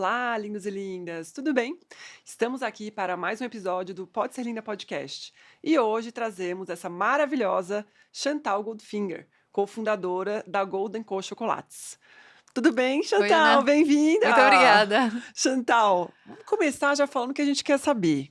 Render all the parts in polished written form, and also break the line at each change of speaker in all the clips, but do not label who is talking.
Olá, lindos e lindas, tudo bem? Estamos aqui para mais um episódio do Pode Ser Linda Podcast e hoje trazemos essa maravilhosa Chantal Goldfinger, cofundadora da Golden Co Chocolates. Tudo bem,
Oi,
Chantal?
Ana.
Bem-vinda!
Muito obrigada.
Chantal, vamos começar já falando o que a gente quer saber.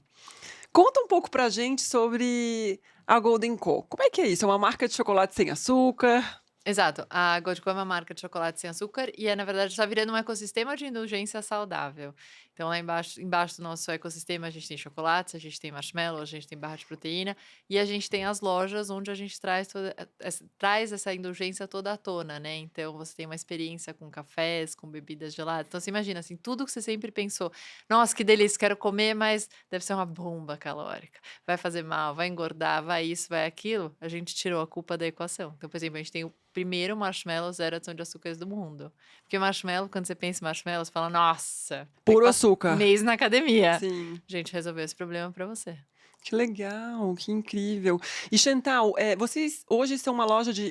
Conta um pouco pra gente sobre a Golden Co. Como é que é isso? É uma marca de chocolate sem açúcar?
Exato. A Goldco é uma marca de chocolate sem açúcar e na verdade, está virando um ecossistema de indulgência saudável. Então, lá embaixo do nosso ecossistema, a gente tem chocolates, a gente tem marshmallow, a gente tem barra de proteína e a gente tem as lojas onde a gente traz essa indulgência toda à tona, né? Então, você tem uma experiência com cafés, com bebidas geladas. Então, você imagina, assim, tudo que você sempre pensou, nossa, que delícia, quero comer, mas deve ser uma bomba calórica. Vai fazer mal, vai engordar, vai isso, vai aquilo. A gente tirou a culpa da equação. Então, por exemplo, a gente tem o primeiro marshmallow zero adição de açúcares do mundo. Porque marshmallow, quando você pensa em marshmallow, você fala, nossa, tem que
Puro
passar
açúcar.
mês na academia.
Sim.
A gente resolveu esse problema pra você.
Que legal, que incrível. E Chantal, vocês hoje são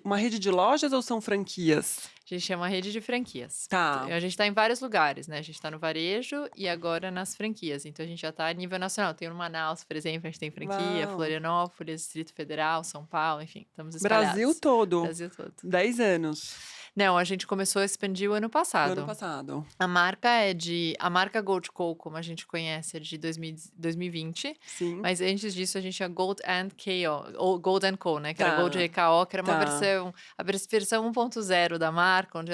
uma rede de lojas ou são franquias?
A gente é uma rede de franquias.
Tá,
A gente tá em vários lugares, né? A gente tá no varejo e agora nas franquias. Então, a gente já tá a nível nacional. Tem no Manaus, por exemplo, a gente tem franquia,
uau.
Florianópolis, Distrito Federal, São Paulo, enfim, estamos
Brasil
espalhados.
todo,
Brasil todo.
10 anos,
Não, a gente começou a expandir o ano
do ano
passado.
passado.
A marca Gold Co, como a gente conhece, é de 2020,
Sim,
mas antes disso a gente tinha Gold and KO, ou Gold and Co, né, que era Gold
tá,
GKO, que era uma
tá.
versão 1.0 da marca, onde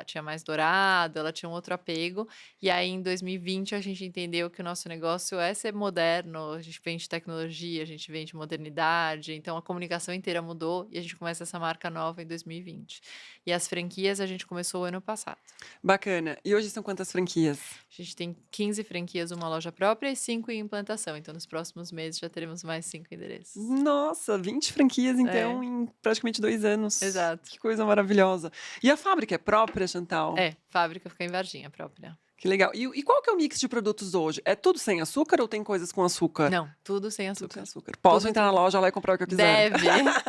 tinha mais dourado, ela tinha um outro apego, e aí em 2020 a gente entendeu que o nosso negócio é ser moderno, a gente vende tecnologia, a gente vende modernidade, então a comunicação inteira mudou e a gente começa essa marca nova em 2020. E as franquias a gente começou o ano passado.
Bacana. E hoje são quantas franquias?
A gente tem 15 franquias, uma loja própria e 5 em implantação. Então, nos próximos meses já teremos mais 5 endereços.
Nossa, 20 franquias então
É,
em praticamente 2 anos.
exato.
Que coisa maravilhosa. E a fábrica é própria, Chantal?
Fábrica fica em Varginha própria.
Que legal. E qual que é o mix de produtos hoje? É tudo sem açúcar ou tem coisas com açúcar?
Não, tudo sem
Tudo sem
açúcar.
açúcar. Posso
Tudo,
entrar na
tudo.
loja lá e comprar o que eu quiser.
Deve,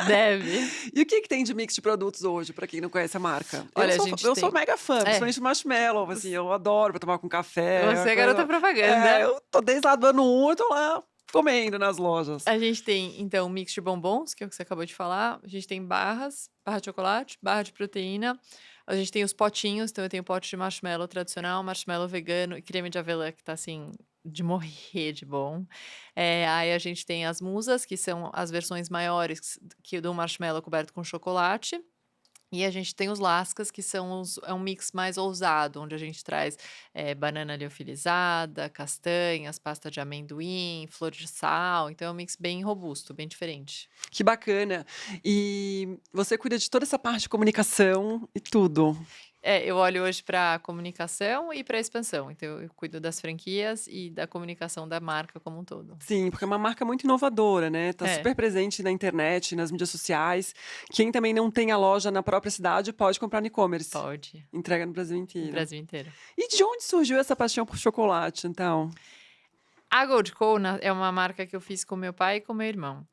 deve.
E o que que tem de mix de produtos hoje, pra quem não conhece a marca? Eu
Olha, a
sou
gente
eu sou
tem.
mega fã,
É,
principalmente marshmallow, assim, eu adoro pra tomar com café, é uma
você é garota
coisa
propaganda.
eu tô desde lá do ano 1, eu tô lá comendo nas lojas.
A gente tem, então, um mix de bombons, que é o que você acabou de falar. A gente tem barras, barra de chocolate, barra de proteína. A gente tem os potinhos, então eu tenho pote de marshmallow tradicional, marshmallow vegano e creme de avelã, que tá assim, de morrer de bom. Aí a gente tem as musas, que são as versões maiores que do marshmallow coberto com chocolate. E a gente tem os lascas, que é um mix mais ousado, onde a gente traz banana liofilizada, castanhas, pasta de amendoim, flor de sal. Então é um mix bem robusto, bem diferente.
Que bacana. E você cuida de toda essa parte de comunicação e tudo.
Eu olho hoje para comunicação e para expansão. Então eu cuido das franquias e da comunicação da marca como um todo.
Sim, porque é uma marca muito inovadora, né, tá
É,
super presente na internet, nas mídias sociais. Quem também não tem a loja na própria cidade pode comprar no e-commerce,
pode.
entrega no Brasil
No
inteiro.
Brasil inteiro.
E de onde surgiu essa paixão por chocolate, então?
A Gold Co é uma marca que eu fiz com meu pai e com meu irmão.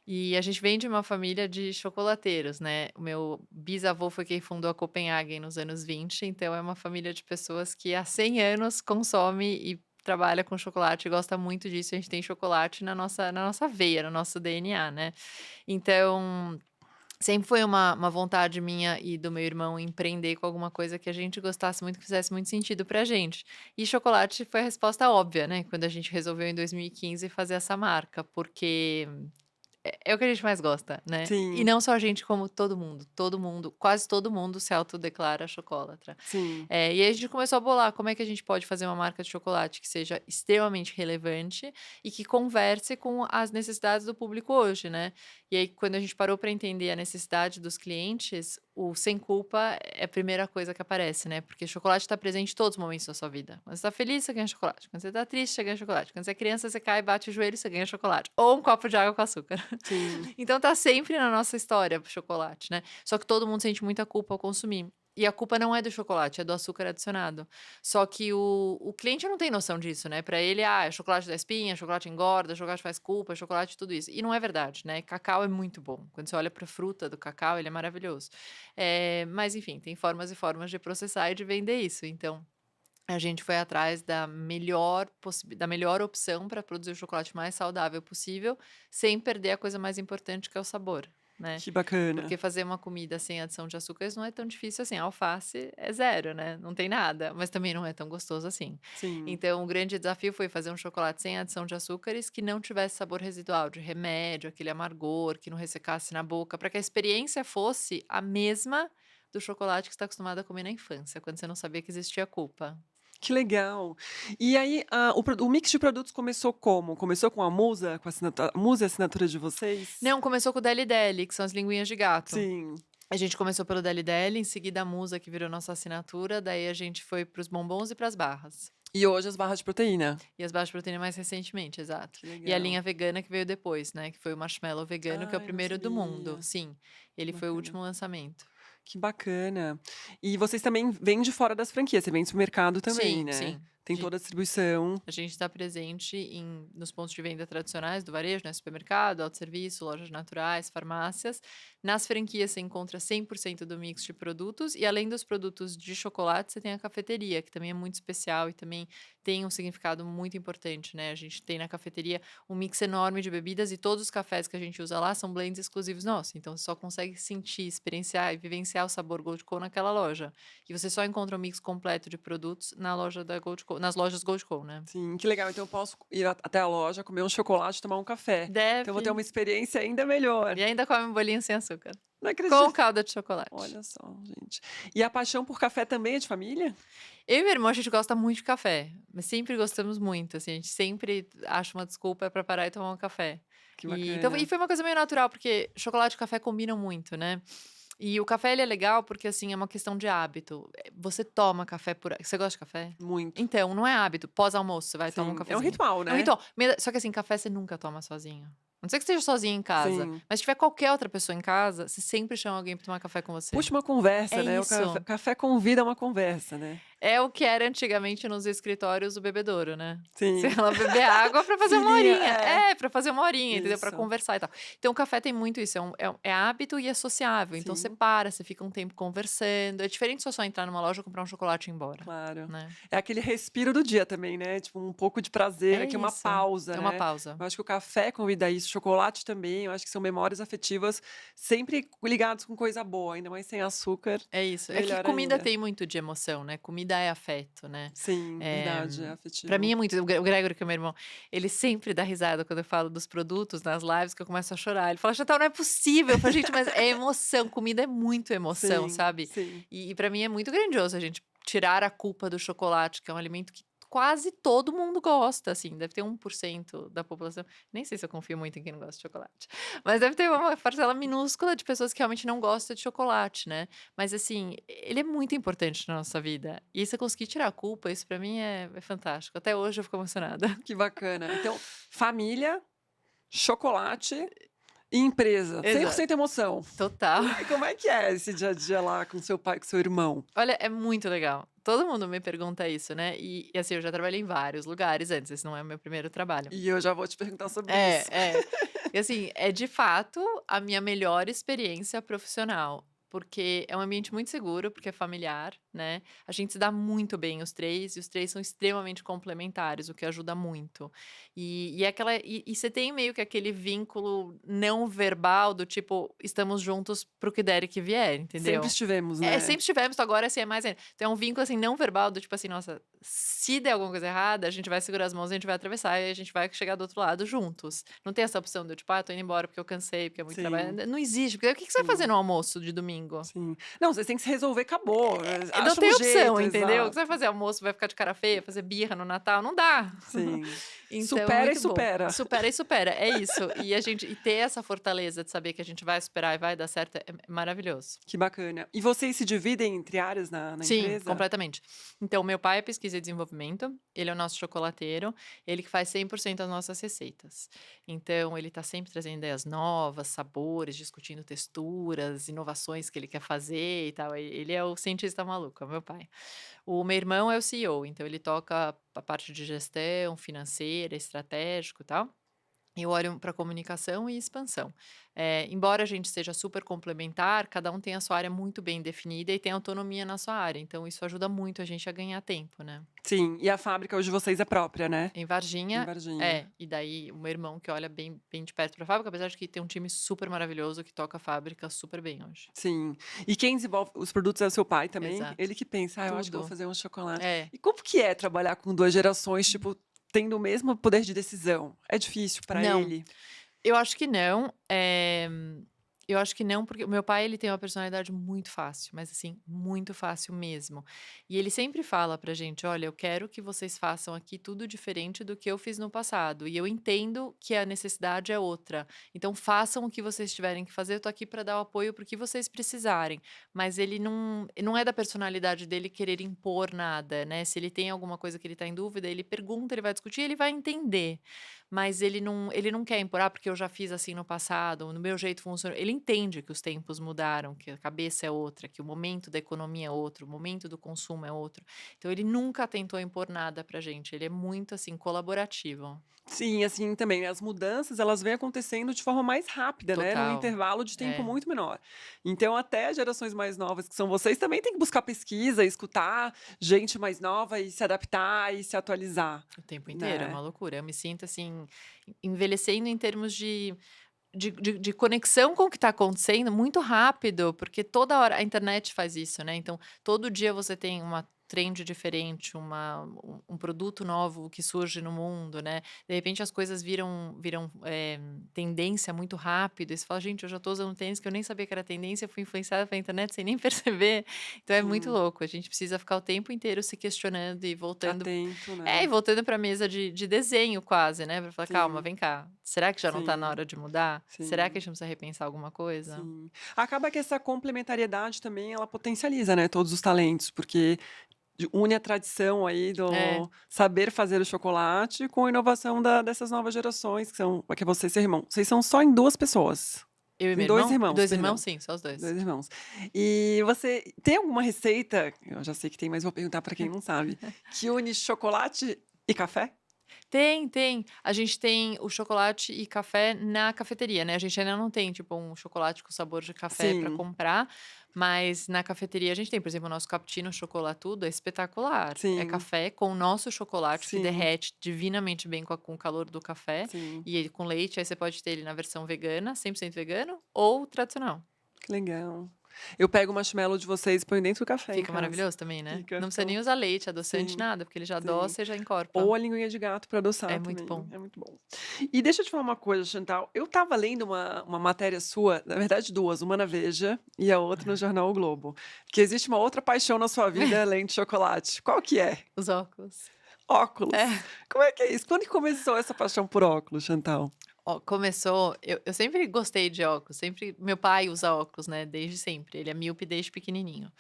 E a gente vem de uma família de chocolateiros, né? O meu bisavô foi quem fundou a Copenhagen nos anos 20, então é uma família de pessoas que há 100 anos consome e trabalha com chocolate e gosta muito disso. A gente tem chocolate na nossa veia, no nosso DNA, né? Então, sempre foi uma vontade minha e do meu irmão empreender com alguma coisa que a gente gostasse muito, que fizesse muito sentido pra gente. E chocolate foi a resposta óbvia, né? Quando a gente resolveu em 2015 fazer essa marca, porque é o que a gente mais gosta, né. E
Sim,
não só a gente, como todo mundo, quase todo mundo se autodeclara chocolatra.
sim.
E aí a gente começou a bolar como é que a gente pode fazer uma marca de chocolate que seja extremamente relevante e que converse com as necessidades do público hoje, né. E aí quando a gente parou para entender a necessidade dos clientes, o sem culpa é a primeira coisa que aparece, né, porque chocolate está presente em todos os momentos da sua vida. Quando você tá feliz, você ganha chocolate. Quando você tá triste, você ganha chocolate. Quando você é criança, você cai, bate o joelho, você ganha chocolate. Ou um copo de água com açúcar.
Sim,
Então tá sempre na nossa história o chocolate, né. Só que todo mundo sente muita culpa ao consumir. E a culpa não é do chocolate, é do açúcar adicionado. Só que o cliente não tem noção disso, né. Pra ele, é chocolate da espinha, chocolate engorda, chocolate faz culpa, chocolate tudo isso. E não é verdade, né. Cacau é muito bom. Quando você olha pra fruta do cacau, ele é maravilhoso. Mas enfim, tem formas e formas de processar e de vender isso. Então a gente foi atrás da melhor opção para produzir o chocolate mais saudável possível, sem perder a coisa mais importante que é o sabor, né.
Que bacana.
Porque fazer uma comida sem adição de açúcares não é tão difícil assim, a alface é zero, né, não tem nada, mas também não é tão gostoso assim.
Sim.
Então o grande desafio foi fazer um chocolate sem adição de açúcares que não tivesse sabor residual de remédio, aquele amargor, que não ressecasse na boca, para que a experiência fosse a mesma do chocolate que você está acostumado a comer na infância, quando você não sabia que existia culpa.
Que legal. E aí, o mix de produtos começou como? Começou com a Musa, com a Musa é a assinatura de vocês?
Não, começou com o Deli Deli, que são as linguinhas de gato.
Sim.
A gente começou pelo Deli Deli, em seguida a Musa, que virou nossa assinatura, daí a gente foi para os bombons e para as barras.
E hoje as barras de proteína?
E as barras de proteína mais recentemente, exato.
Que
E a
legal.
linha vegana que veio depois, né, que foi o marshmallow vegano, que é o
Eu não
primeiro do mundo.
sabia.
Sim,
Que
ele foi o
bacana.
último lançamento.
Que bacana. E vocês também vendem fora das franquias, você vende supermercado também,
Sim,
né?
sim.
Tem toda a distribuição.
A gente está presente nos pontos de venda tradicionais do varejo, né? Supermercado, autosserviço, lojas naturais, farmácias. Nas franquias você encontra 100% do mix de produtos e além dos produtos de chocolate, você tem a cafeteria, que também é muito especial e também tem um significado muito importante, né? A gente tem na cafeteria um mix enorme de bebidas e todos os cafés que a gente usa lá são blends exclusivos nossos. Então você só consegue sentir, experienciar e vivenciar o sabor Gold Co naquela loja. E você só encontra o mix completo de produtos na loja da Gold Co, nas lojas Gold Co, né?
Sim, que legal. Então eu posso ir até a loja, comer um chocolate, tomar um café. Então eu vou ter
Deve.
uma experiência ainda melhor.
E ainda come um bolinho sem açúcar,
Não
com
acredito.
calda de chocolate.
Olha só, gente. E a paixão por café também é de família?
Eu e meu irmão, a gente gosta muito de café, mas sempre gostamos muito, assim, a gente sempre acha uma desculpa para parar e tomar um café.
Que
E
bacana.
foi uma coisa meio natural, porque chocolate e café combinam muito, né. E o café ele é legal porque, assim, é uma questão de hábito, você toma café você gosta de café?
Muito.
Então, não é hábito, pós-almoço você vai tomar um
Sim. É um
cafezinho.
ritual,
É um
né?
ritual, só que assim, café você nunca toma sozinho. A não ser que esteja sozinho em casa,
Sim.
mas se tiver qualquer outra pessoa em casa, você sempre chama alguém para tomar café com você.
Puxa uma
É
conversa, né? O
isso.
café convida a uma conversa, né?
É o que era antigamente nos escritórios o bebedouro, né. Você
Sim.
ia lá beber água pra fazer uma
Filhinha,
horinha.
é.
É, pra fazer uma horinha, entendeu, pra
Isso.
conversar e tal. Então o café tem muito isso, é hábito e é sociável, então você
Sim,
para, você fica um tempo conversando, é diferente se eu só entrar numa loja, comprar um chocolate e ir embora,
claro.
né.
É aquele respiro do dia também, né? Tipo, um pouco de prazer
É
aqui, uma
isso,
pausa,
é uma
né?
pausa.
Eu acho que o café convida isso, chocolate também, eu acho que são memórias afetivas sempre ligadas com coisa boa, ainda mais sem açúcar,
É isso. É que
melhor
comida
ainda.
tem muito de emoção, né, comida é afeto, né.
Sim,
Eh,
verdade, é
Pra mim
afetivo.
é muito o Gregory, que é meu irmão, ele sempre dá risada quando eu falo dos produtos nas lives, que eu começo a chorar. Ele fala: "Chantal, não é possível". Eu falo: "Gente, mas é emoção, comida é muito emoção,
Sim,
sabe".
sim.
E pra mim é muito grandioso a gente tirar a culpa do chocolate, que é um alimento que quase todo mundo gosta, assim, deve ter 1% da população, nem sei se eu confio muito em quem não gosta de chocolate, mas deve ter uma parcela minúscula de pessoas que realmente não gosta de chocolate, né. Mas assim, ele é muito importante na nossa vida, e você conseguir tirar a culpa, isso pra mim é fantástico. Até hoje eu fico emocionada.
Que bacana. Então, família, chocolate e empresa,
Exato,
100% emoção.
total.
Como é que é esse dia a dia lá com seu pai e com seu irmão?
Olha, é muito legal. Todo mundo me pergunta isso, né, e assim, eu já trabalhei em vários lugares antes, esse não é o meu primeiro trabalho.
E eu já vou te perguntar sobre isso.
É, é. E assim, é de fato a minha melhor experiência profissional, porque é um ambiente muito seguro, porque é familiar, né, a gente se dá muito bem os 3 e os 3 são extremamente complementares, o que ajuda muito. E você tem meio que aquele vínculo não verbal do tipo, estamos juntos para o que der e que vier,
Sempre
entendeu?
estivemos,
É,
né.
sempre tivemos, então agora assim é mais ainda. Então é um vínculo, assim, não verbal do tipo assim: "Nossa, se der alguma coisa errada, a gente vai segurar as mãos, a gente vai atravessar e a gente vai chegar do outro lado juntos". Não tem essa opção do tipo: "Ah, tô indo embora porque eu cansei, porque é muito trabalho".
Sim,
Não existe, porque o que que você vai fazer
sim,
no almoço de domingo?
sim. Não, vocês têm que se resolver, acabou,
Não
acha um
tem opção,
jeito,
entendeu? O que você vai
exato.
fazer? Almoço, vai ficar de cara feia, fazer birra no Natal? Não dá.
Sim.
Então é
Supera e
muito bom.
supera.
Supera e supera, é isso. E ter essa fortaleza de saber que a gente vai superar e vai dar certo é maravilhoso.
Que bacana. E vocês se dividem entre áreas na
Sim,
empresa?
completamente. Então, meu pai é pesquisa e desenvolvimento, ele é o nosso chocolateiro, ele que faz 100% das nossas receitas. Então, ele tá sempre trazendo ideias novas, sabores, discutindo texturas, inovações que ele quer fazer e tal. Ele é o cientista maluco, é o meu pai. O meu irmão é o CEO, então ele toca a parte de gestão financeira, estratégico e tal. Eu olho para comunicação e expansão. Embora a gente seja super complementar, cada um tem a sua área muito bem definida e tem autonomia na sua área, então isso ajuda muito a gente a ganhar tempo, né.
Sim, e a fábrica hoje de vocês é própria, né?
Em
Em
Varginha
Varginha.
e daí o meu irmão que olha bem de perto para a fábrica, apesar de que tem um time super maravilhoso que toca a fábrica super bem hoje.
Sim. E quem desenvolve os produtos é o seu pai também?
Exato.
Ele que pensa: "Ah, eu acho que eu vou
Tudo.
fazer um chocolate".
É.
E como que é trabalhar com 2 gerações, tipo, tendo o mesmo poder de decisão? É difícil para
Não.
ele?
Eu acho que não, eu acho que não, porque o meu pai ele tem uma personalidade muito fácil, mas assim, muito fácil mesmo. E ele sempre fala pra gente: "Olha, eu quero que vocês façam aqui tudo diferente do que eu fiz no passado, e eu entendo que a necessidade é outra, então façam o que vocês tiverem que fazer, eu tô aqui pra dar o apoio para o que vocês precisarem". Mas ele não é da personalidade dele querer impor nada, né, se ele tem alguma coisa que ele tá em dúvida, ele pergunta, ele vai discutir, ele vai entender. Mas ele não quer impor: "Ah, porque eu já fiz assim no passado, no meu jeito funciona". Ele entende que os tempos mudaram, que a cabeça é outra, que o momento da economia é outro, o momento do consumo é outro. Então ele nunca tentou impor nada pra gente, ele é muito, assim, colaborativo.
Sim, assim, também as mudanças, elas vêm acontecendo de forma mais rápida, né, num
Total.
intervalo de tempo
É,
muito menor. Então até gerações mais novas, que são vocês, também têm que buscar pesquisa, escutar gente mais nova e se adaptar e se atualizar,
o tempo inteiro, é
né.
uma loucura. Eu me sinto, assim, envelhecendo em termos de conexão com o que está acontecendo muito rápido, porque toda hora a internet faz isso, né, então todo dia você tem uma trend diferente, um produto novo que surge no mundo, né, de repente as coisas viram, tendência muito rápido, e você fala: "Gente, eu já estou usando tênis que eu nem sabia que era tendência, fui influenciada pela internet sem nem perceber". Então é muito
Sim,
louco, a gente precisa ficar o tempo inteiro se questionando e voltando
atento,
e
né.
voltando pra mesa de desenho quase, né, pra falar: "Calma,
Sim,
vem cá, será que já não tá na
sim,
hora de mudar? Será que a
sim.
gente precisa repensar alguma coisa?".
Sim. Acaba que essa complementariedade também ela potencializa, né, todos os talentos, porque une a tradição aí
É,
do saber fazer o chocolate com a inovação dessas novas gerações, que é você e seu irmão. Vocês são só em 2 pessoas?
eu e
Em
meu
2
irmão
irmãos,
2 irmãos,
perdão,
sim, só os 2.
2 irmãos. E você tem alguma receita, eu já sei que tem, mas vou perguntar para quem não sabe, que une chocolate e café?
Tem. A gente tem o chocolate e café na cafeteria, né, a gente ainda não tem, tipo, um chocolate com sabor de café pra
Sim,
comprar, mas na cafeteria a gente tem, por exemplo, o nosso cappuccino chocolatudo é espetacular. É
sim,
café com o nosso chocolate que
sim,
derrete divinamente bem com o calor do café,
sim.
e ele com leite, aí você pode ter ele na versão vegana, 100% vegano, ou tradicional.
Que legal. Eu pego o marshmallow de vocês e ponho dentro do café em
Fica
casa.
maravilhoso também, né. Não precisa
Fica
nem usar leite, adoçante,
sim,
nada, porque ele já
sim.
adoça e já encorpa.
Ou a linguinha de gato para
É
adoçar
muito
também,
bom.
é muito bom. E deixa eu te falar uma coisa, Chantal, eu estava lendo uma matéria sua, na verdade 2, uma na Veja e a outra no jornal O Globo, que existe uma outra paixão na sua vida além de chocolate. Qual que é?
Os óculos.
Óculos.
É.
Como é que é isso? Quando que começou essa paixão por óculos, Chantal?
Ó, começou eu sempre gostei de óculos, sempre meu pai usa óculos, né, desde sempre, ele é míope desde pequenininho.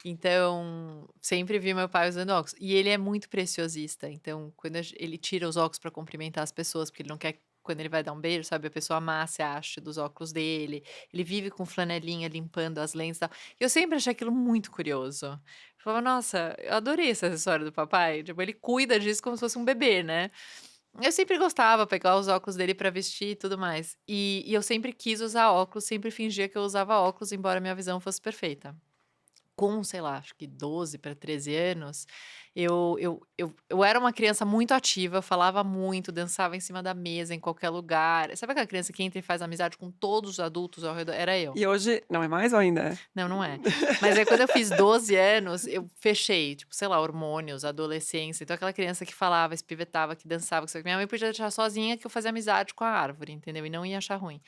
Então, sempre vi meu pai usando óculos. E ele é muito preciosista, então quando ele tira os óculos para cumprimentar as pessoas, porque ele não quer que quando ele vai dar um beijo, sabe, a pessoa amasse a haste dos óculos dele. Ele vive com flanelinha limpando as lentes e tal. E eu sempre achei aquilo muito curioso. Eu falava: "Nossa, eu adorei essa história do papai", tipo, ele cuida disso como se fosse um bebê, né. Eu sempre gostava pegar os óculos dele pra vestir e tudo mais. E eu sempre quis usar óculos, sempre fingia que eu usava óculos, embora minha visão fosse perfeita. Com, sei lá, acho que 12 para 13 anos, eu era uma criança muito ativa, falava muito, dançava em cima da mesa, em qualquer lugar. Sabe aquela criança que entra e faz amizade com todos os adultos ao redor? Era eu.
E hoje não é mais ou ainda é?
Não, não é. Mas aí quando eu fiz 12 anos, eu fechei, tipo, sei lá, hormônios, adolescência, então aquela criança que falava, espivetava, que dançava, que minha mãe podia deixar sozinha que eu fazia amizade com a árvore, entendeu, e não ia achar ruim.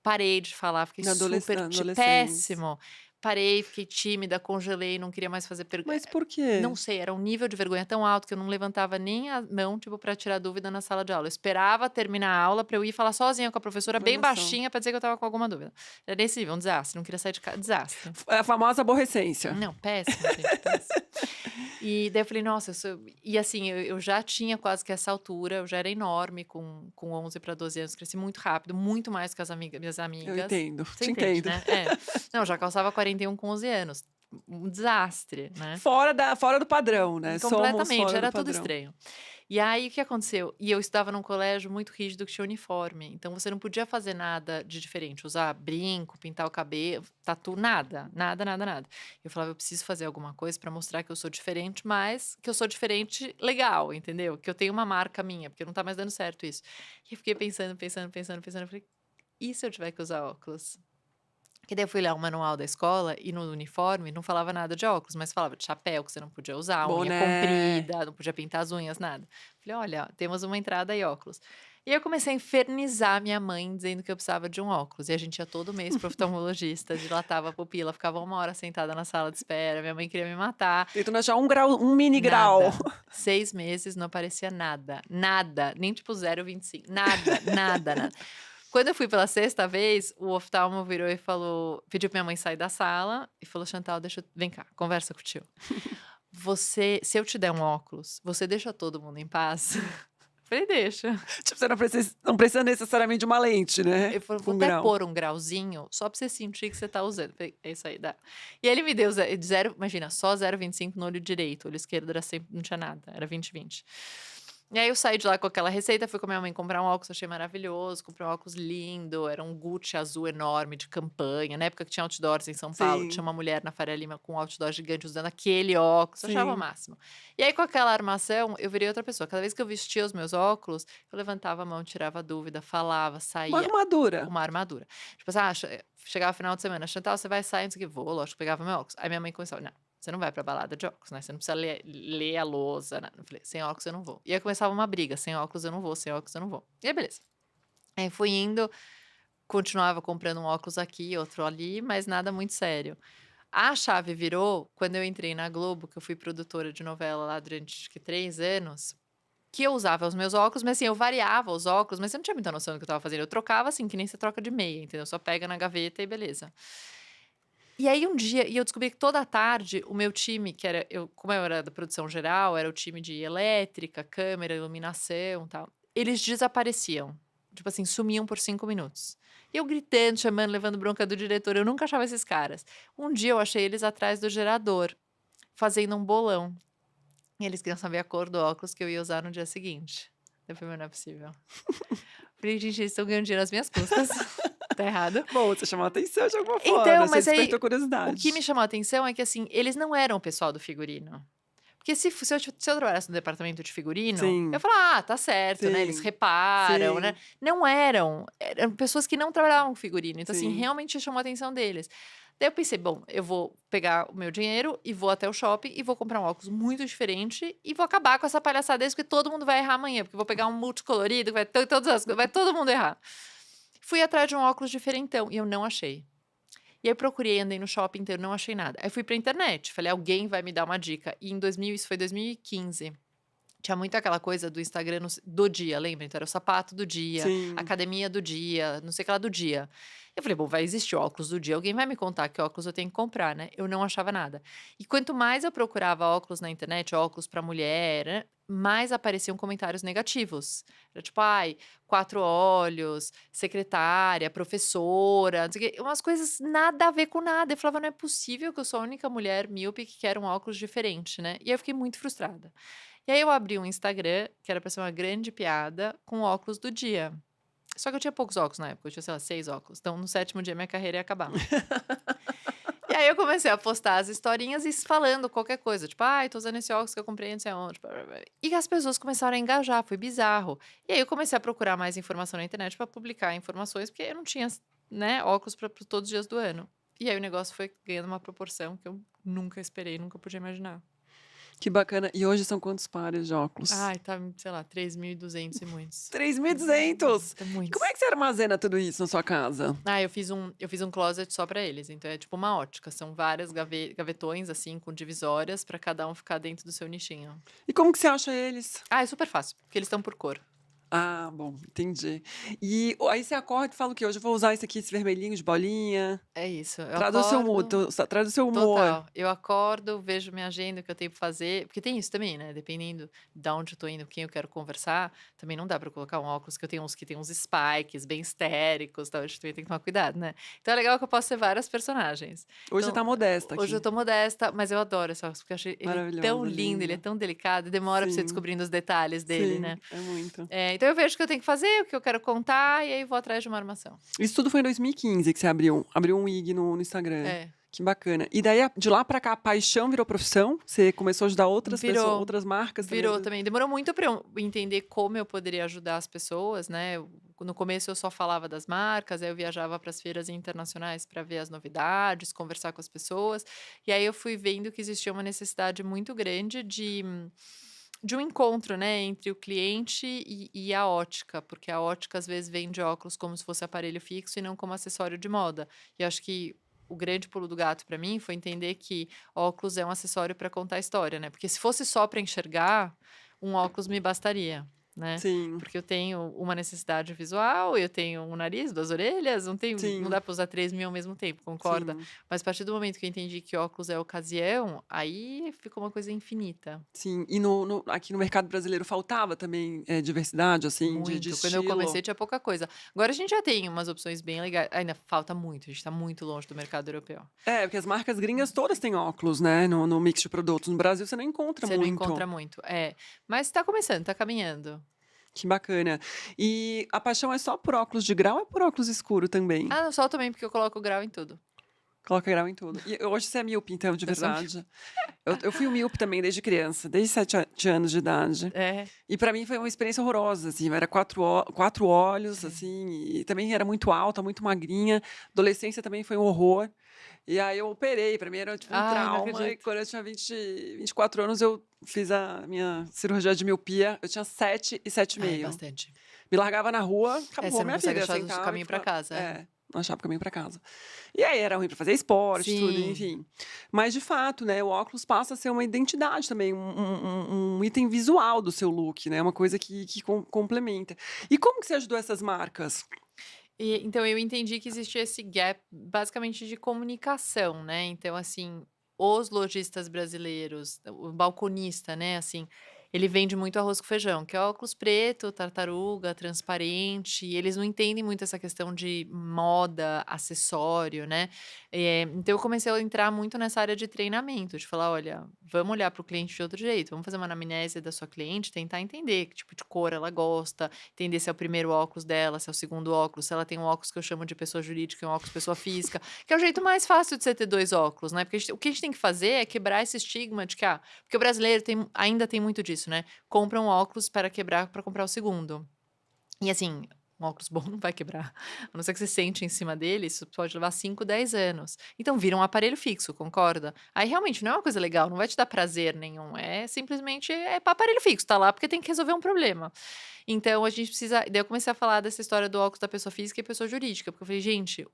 Parei de falar, fiquei super
Na adolescência.
péssimo. Parei, fiquei tímida, congelei, não queria mais fazer
Mas por
não
quê?
sei, era um nível de vergonha tão alto que eu não levantava nem a mão, tipo, pra tirar dúvida na sala de aula. Eu esperava terminar a aula pra eu ir falar sozinha com a professora, bem
Olha só.
baixinha, pra dizer que eu estava com alguma dúvida. Era nesse nível, um desastre, não queria sair de casa, desastre.
É a famosa aborrecência.
Não, péssimo, gente, péssimo. E daí eu falei: "Nossa, e assim, eu já tinha quase que essa altura, eu já era enorme com 11 para 12 anos, cresci muito rápido, muito mais que as minhas
Eu
amigas.
entendo,
Você
te
entende,
entendo.
né? É. Não, já calçava 41 com 11 anos. Um desastre, né?
Fora do padrão, né, somos
Completamente,
fora do
era tudo
padrão.
estranho. E aí, o que aconteceu? E eu estudava num colégio muito rígido que tinha uniforme, então você não podia fazer nada de diferente, usar brinco, pintar o cabelo, tatu, nada, nada, nada, nada. Eu falava: "Eu preciso fazer alguma coisa pra mostrar que eu sou diferente, mas que eu sou diferente legal, entendeu? Que eu tenho uma marca minha, porque não tá mais dando certo isso". E eu fiquei pensando, pensando, pensando, pensando, eu falei: "E se eu tiver que usar óculos?". Que daí eu fui ler o manual da escola e no uniforme não falava nada de óculos, mas falava de chapéu que você não podia usar, unha
Boné.
comprida, não podia pintar as unhas, nada. Falei: "Olha, temos uma entrada aí, óculos". E aí eu comecei a infernizar minha mãe dizendo que eu precisava de um óculos, e a gente ia todo mês para o oftalmologista, dilatava a pupila, ficava 1 hora sentada na sala de espera, minha mãe queria me matar.
Tentando achar um grau, um mini grau.
Nada. 6 meses não aparecia nada, nada, nem tipo 0,25, nada, nada, nada. Quando eu fui pela sexta vez, o oftalmo virou e falou, pediu pra minha mãe sair da sala e falou: "Chantal, deixa eu vem cá, conversa com o tio. Você se eu te der um óculos, você deixa todo mundo em paz?" Falei: "Deixa".
Tipo, você não precisa necessariamente de uma lente, né,
Ele falou: "Vou
com
até
grau.
pôr um grauzinho, só pra você sentir que você tá usando". Falei: "É isso aí, dá". E aí ele me deu zero, imagina, só 0,25 no olho direito, o olho esquerdo era sempre, não tinha nada, era 20/20. E aí eu saí de lá com aquela receita, fui com a minha mãe comprar um óculos, achei maravilhoso, comprei um óculos lindo, era um Gucci azul enorme de campanha, na época que tinha outdoors em São Paulo, tinha
Sim,
uma mulher na Faria Lima com um outdoor gigante usando aquele óculos, eu achava o
sim.
máximo. E aí com aquela armação, eu virei outra pessoa, cada vez que eu vestia os meus óculos, eu levantava a mão, tirava a dúvida, falava,
Uma
saía,
armadura.
uma armadura. Tipo assim, chegava final de semana, "Chantal, você vai sair?", não sei o quê, "Vou", lógico, pegava meu óculos. Aí minha mãe começava: "Não, você não vai pra balada de óculos, né, você não precisa ler a lousa, nada". Eu falei: "Sem óculos eu não vou". E aí começava uma briga: "Sem óculos eu não vou, sem óculos eu não vou". E aí beleza. Aí fui indo, continuava comprando um óculos aqui, outro ali, mas nada muito sério. A chave virou quando eu entrei na Globo, que eu fui produtora de novela lá durante acho que 3 anos, que eu usava os meus óculos, mas assim, eu variava os óculos, mas eu não tinha muita noção do que eu estava fazendo. Eu trocava assim, que nem você troca de meia, entendeu? Só pega na gaveta e beleza. E aí um dia eu descobri que toda tarde o meu time, que era eu como eu era da produção geral, era o time de elétrica, câmera, iluminação, tal, eles desapareciam. Tipo assim, sumiam por 5 minutos. E eu gritando, chamando, levando bronca do diretor, eu nunca achava esses caras. Um dia eu achei eles atrás do gerador, fazendo um bolão. E eles queriam saber a cor do óculos que eu ia usar no dia seguinte. Eu falei: "Mas não é possível". Falei: "Gente, eles estão ganhando dinheiro às minhas custas, tá errado".
Bom, você chamou a atenção de alguma
Então,
forma, você
mas aí,
despertou
o que me
curiosidade.
chamou a atenção é que, assim, eles não eram o pessoal do figurino. Porque se eu trabalhasse no departamento de figurino, eu ia
Sim,
falar: "Ah, tá certo, né, eles
sim,
reparam, né".
sim,
Não eram, eram pessoas que não trabalhavam com figurino, então, assim,
sim.
realmente chamou a atenção deles. Daí eu pensei: "Bom, eu vou pegar o meu dinheiro e vou até o shopping e vou comprar um óculos muito diferente e vou acabar com essa palhaçada deles, porque todo mundo vai errar amanhã, porque eu vou pegar um multicolorido, vai ter todas as vai todo mundo errar". Fui atrás de um óculos diferentão e eu não achei. E aí eu procurei, andei no shopping inteiro, não achei nada. Aí fui pra internet, falei: "Alguém vai me dar uma dica". E em 2000, isso foi 2015, tinha muito aquela coisa do Instagram do dia, lembra? Então era o sapato do dia,
Sim.
academia do dia, não sei o que lá do dia. Eu falei: "Bom, vai existir óculos do dia, alguém vai me contar que óculos eu tenho que comprar, né?". Eu não achava nada. E quanto mais eu procurava óculos na internet, óculos para mulher, mais apareciam comentários negativos. Era tipo: "Ai, 4 olhos, secretária, professora", não sei o quê, umas coisas nada a ver com nada. Eu falava: "Não é possível que eu sou a única mulher míope que quer um óculos diferente, né?". E aí eu fiquei muito frustrada. E aí eu abri um Instagram, que era pra ser uma grande piada, com óculos do dia. Só que eu tinha poucos óculos na época, eu tinha, sei lá, 6 óculos, então no 7º dia minha carreira ia acabar. E aí eu comecei a postar as historinhas e falando qualquer coisa, tipo: "Ai, tô usando esse óculos que eu comprei não sei aonde, blá, blá, blá". E as pessoas começaram a engajar, foi bizarro. E aí eu comecei a procurar mais informação na internet pra publicar informações, porque eu não tinha, né, óculos pra todos os dias do ano. E aí o negócio foi ganhando uma proporção que eu nunca esperei, nunca podia imaginar.
Que bacana. E hoje são quantos pares de óculos?
Ai, tá, sei lá, 3.200 e muitos.
3.200.
Tá
E como é
muitos.
que você armazena tudo isso na sua casa?
Ah, eu fiz um closet só pra eles, então é tipo uma ótica, são várias gavetões, assim, com divisórias pra cada um ficar dentro do seu nichinho.
E como que você acha eles?
Ah, é super fácil, porque eles estão por cor.
Ah, bom, entendi. E aí você acorda e fala o quê? "Hoje eu vou usar esse aqui, esse vermelhinho de bolinha".
É isso, eu
Traduz o seu mood,
acordo.
traduz o seu humor.
Total. Eu acordo, vejo minha agenda, o que eu tenho pra fazer, porque tem isso também, né, dependendo de onde eu tô indo, com quem eu quero conversar, também não dá pra eu colocar um óculos que eu tenho uns que tem uns spikes bem histéricos, tal, a gente também tem que tomar cuidado, né. Então é legal que eu posso ser várias personagens.
Hoje você
Então,
tá modesta
hoje eu
aqui.
tô modesta, mas eu adoro esse óculos, porque eu achei ele tão
Maravilhosa,
lindo, ele é
linda.
tão delicado, e demora pra você
Sim,
descobrindo os detalhes dele,
sim,
né.
é muito.
Então eu vejo o que eu tenho que fazer, o que eu quero contar, e aí vou atrás de uma armação.
Isso tudo foi em 2015 que você abriu um IG no Instagram.
É.
Que bacana. E daí, de lá pra cá, a paixão virou profissão? Você começou a ajudar outras pessoas,
Virou.
outras marcas também
Virou também. Demorou muito para eu entender como eu poderia ajudar as pessoas, né. No começo eu só falava das marcas, aí eu viajava para as feiras internacionais para ver as novidades, conversar com as pessoas, e aí eu fui vendo que existia uma necessidade muito grande de um encontro, né, entre o cliente e a ótica, porque a ótica às vezes vende óculos como se fosse aparelho fixo e não como acessório de moda. E eu acho que o grande pulo do gato para mim foi entender que óculos é um acessório para contar história, né, porque se fosse só para enxergar, um óculos me bastaria, né,
Sim,
porque eu tenho uma necessidade visual, eu tenho um nariz, 2 orelhas, não
sim,
dá para usar 3.000 ao mesmo tempo, concorda?
sim,
Mas a partir do momento que eu entendi que óculos é ocasião, aí ficou uma coisa infinita.
sim. E aqui no mercado brasileiro faltava também, diversidade, assim, de
Muito. Quando eu comecei
estilo?
tinha pouca coisa. Agora a gente já tem umas opções bem legais, ainda falta muito, a gente tá muito longe do mercado europeu.
É, porque as marcas gringas todas têm óculos, né, no mix de produtos. No Brasil você não encontra
Você não
muito.
encontra muito. É, mas tá começando, tá caminhando.
Que bacana. E a paixão é só por óculos de grau ou é por óculos escuro também?
Ah, não, só também porque eu coloco grau em tudo.
Coloca grau em tudo. E hoje você é míope, então, de
Eu sou
verdade? Eu fui um míope também desde criança, desde 7 anos de idade.
é,
E pra mim foi uma experiência horrorosa, assim, era 4 olhos,
é.
assim, e também era muito alta, muito magrinha. Adolescência também foi um horror. E aí eu operei, pra mim era tipo um
Ai, não
trauma. E
acredito.
quando eu tinha 24 anos, eu fiz a minha cirurgia de miopia. Eu tinha 7 e sete e
Ah, é
meio.
bastante.
Me largava na rua,
É,
acabou
você não
minha
consegue
vida. Eu
achar o
sentava e
caminho pra
ficava.
casa, é.
Não achava o caminho pra casa. E aí era ruim pra fazer esporte, tudo,
Sim.
enfim. Mas de fato, né, o óculos passa a ser uma identidade também, um item visual do seu look, né? Uma coisa que complementa. E como que você ajudou essas marcas?
E então eu entendi que existia esse gap basicamente de comunicação, né, então assim, os lojistas brasileiros, o balconista, né, assim, ele vende muito arroz com feijão, que é óculos preto, tartaruga, transparente, e eles não entendem muito essa questão de moda, acessório, né. Então eu comecei a entrar muito nessa área de treinamento, de falar: "Olha, vamos olhar para o cliente de outro jeito, vamos fazer uma anamnese da sua cliente, tentar entender que tipo de cor ela gosta, entender se é o primeiro óculos dela, se é o segundo óculos, se ela tem um óculos que eu chamo de pessoa jurídica e um óculos pessoa física, que é o jeito mais fácil de você ter 2 óculos, né, porque o que a gente tem que fazer é quebrar esse estigma de que, porque o brasileiro ainda tem muito disso, né, compra um óculos para quebrar para comprar o segundo. E assim, um óculos bom não vai quebrar, a não ser que você sente em cima dele, isso pode levar 5, 10 anos. Então vira um aparelho fixo, concorda? Aí realmente não é uma coisa legal, não vai te dar prazer nenhum, é simplesmente é aparelho fixo, tá lá porque tem que resolver um problema. Então a gente precisa, daí eu comecei a falar dessa história do óculos da pessoa física e pessoa jurídica, porque eu falei: "Gente,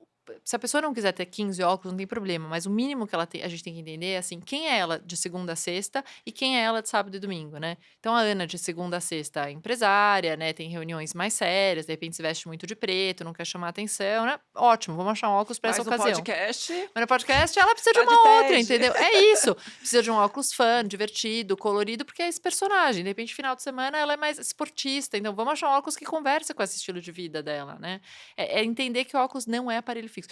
se a pessoa não quiser ter 15 óculos, não tem problema, mas o mínimo que a gente tem que entender é, assim, quem é ela de segunda a sexta e quem é ela de sábado e domingo, né". Então a Ana de segunda a sexta é empresária, né, tem reuniões mais sérias, de repente se veste muito de preto, não quer chamar atenção, né, ótimo, vamos achar um óculos para essa
Mas no
ocasião.
podcast,
Mas no podcast ela precisa de
tá de
uma outra,
TED.
entendeu? É isso, precisa de um óculos fun, divertido, colorido, porque é esse personagem, de repente final de semana ela é mais esportista, então vamos achar um óculos que conversa com esse estilo de vida dela, né. É entender que o óculos não é aparelho fixo.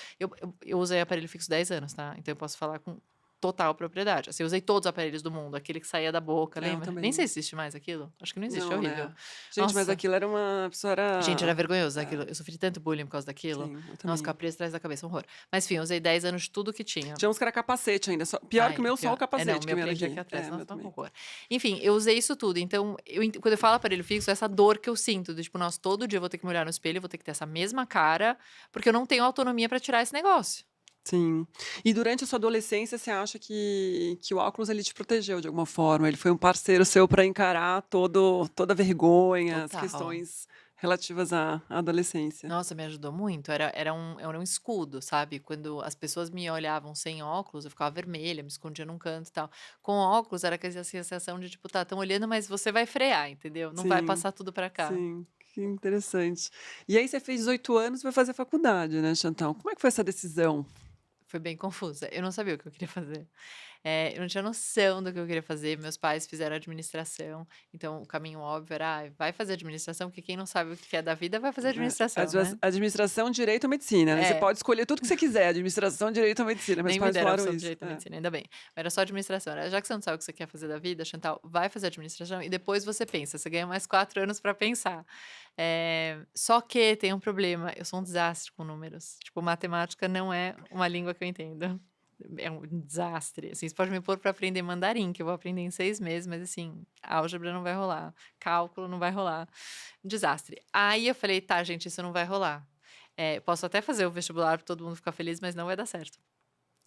Eu usei aparelho fixo 10 anos, tá, então eu posso falar com total propriedade, assim, eu usei todos os aparelhos do mundo, aquele que saía da boca,
É, eu
lembra? Nem sei
também.
se existe mais aquilo, acho que não existe, é
Não,
horrível.
né. Gente, mas
Nossa.
aquilo era uma a pessoa
Gente, era
era
vergonhoso aquilo.
é,
Eu sofri tanto bullying por causa daquilo.
sim, eu
Nossa, ficava
também.
presa atrás da cabeça, um horror. Mas enfim, eu usei 10 anos de tudo que tinha.
Tinha uns que era capacete ainda, pior que o
Ai,
meu, só o
pior. É, não, o
capacete que
meu
me era
prendia aqui
aqui.
atrás.
É, o meu
Nossa, um
também.
horror. Enfim, eu usei isso tudo. Então, quando eu falo aparelho fixo, é essa dor que eu sinto, do tipo, nossa, todo dia eu vou ter que me olhar no espelho, eu vou ter que ter essa mesma cara, porque eu não tenho autonomia pra tirar esse negócio.
Sim. E durante a sua adolescência, você acha que o óculos ele te protegeu de alguma forma? Ele foi um parceiro seu para encarar toda a vergonha, as
Total.
questões relativas à adolescência?
Nossa, me ajudou muito. Era um escudo, sabe? Quando as pessoas me olhavam sem óculos, eu ficava vermelha, me escondia num canto e tal. Com óculos, era aquela sensação de tipo, tá, estão olhando, mas você vai frear, entendeu? Não vai
Sim,
passar tudo pra cá.
sim. Que interessante. E aí você fez 18 anos e foi fazer faculdade, né, Chantal. Como é que foi essa decisão?
Foi bem confusa. Eu não sabia o que eu queria fazer. Eu não tinha noção do que eu queria fazer. Meus pais fizeram administração, então o caminho óbvio era: "Ai, vai fazer administração", porque quem não sabe o que quer da vida vai fazer
É,
administração, né.
administração, direito ou medicina, né, você
É.
pode escolher tudo que você quiser, administração, direito ou medicina, meus
Nem me
pais
deram a
falaram
opção de
isso.
direito e
É.
medicina, ainda bem. Era só administração, era: "Já que você não sabe o que você quer fazer da vida, Chantal, vai fazer administração e depois você pensa, você ganha mais 4 anos para pensar". Só que tem um problema, eu sou um desastre com números, tipo, matemática não é uma língua que eu entendo. É um desastre, assim, você pode me pôr para aprender mandarim, que eu vou aprender em 6 meses, mas assim, álgebra não vai rolar, cálculo não vai rolar, desastre. Aí eu falei: "Tá, gente, isso não vai rolar. Posso até fazer o vestibular para todo mundo ficar feliz, mas não vai dar certo".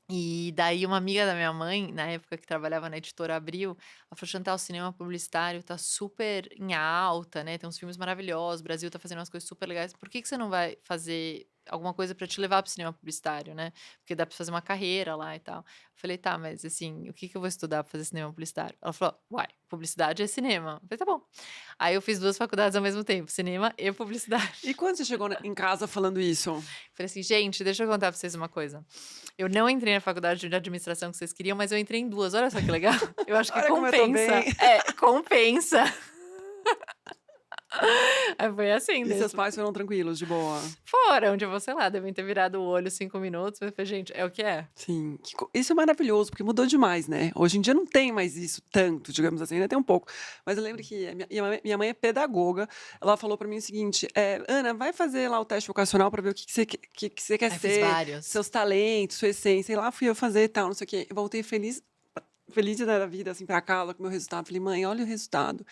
E daí uma amiga da minha mãe, na época que trabalhava na Editora Abril, ela falou: "Chantal, o cinema publicitário tá super em alta, né, tem uns filmes maravilhosos, o Brasil tá fazendo umas coisas super legais, por que que você não vai fazer alguma coisa para te levar para o cinema publicitário, né, porque dá para fazer uma carreira lá e tal". Eu falei: "Tá, mas assim, o que que eu vou estudar para fazer cinema publicitário?". Ela falou: "Uai, publicidade é cinema". Eu falei: "Tá bom". Aí eu fiz 2 faculdades ao mesmo tempo, cinema e publicidade.
E quando você chegou em casa falando isso?
Falei assim: "Gente, deixa eu contar pra vocês uma coisa. Eu não entrei na faculdade de administração que vocês queriam, mas eu entrei em 2. Olha só que legal. Eu acho que
Olha como eu tô
compensa".
bem.
Compensa. Aí foi assim,
E seus
desse
pais foram tranquilos, de boa?
foram, tipo, sei lá, devem ter virado o olho 5 minutos, mas eu falei: "Gente, é o que é".
Sim, isso é maravilhoso, porque mudou demais, né. Hoje em dia não tem mais isso tanto, digamos assim, ainda tem um pouco. Mas eu lembro que a minha mãe é pedagoga, ela falou pra mim o seguinte: "Ana, vai fazer lá o teste vocacional pra ver o que você quer
Aí eu fiz
ser,
vários.
seus talentos, sua essência". E lá fui eu fazer e tal, não sei o quê. Eu voltei feliz da vida, assim, pra casa com o meu resultado. Falei: "Mãe, olha o resultado,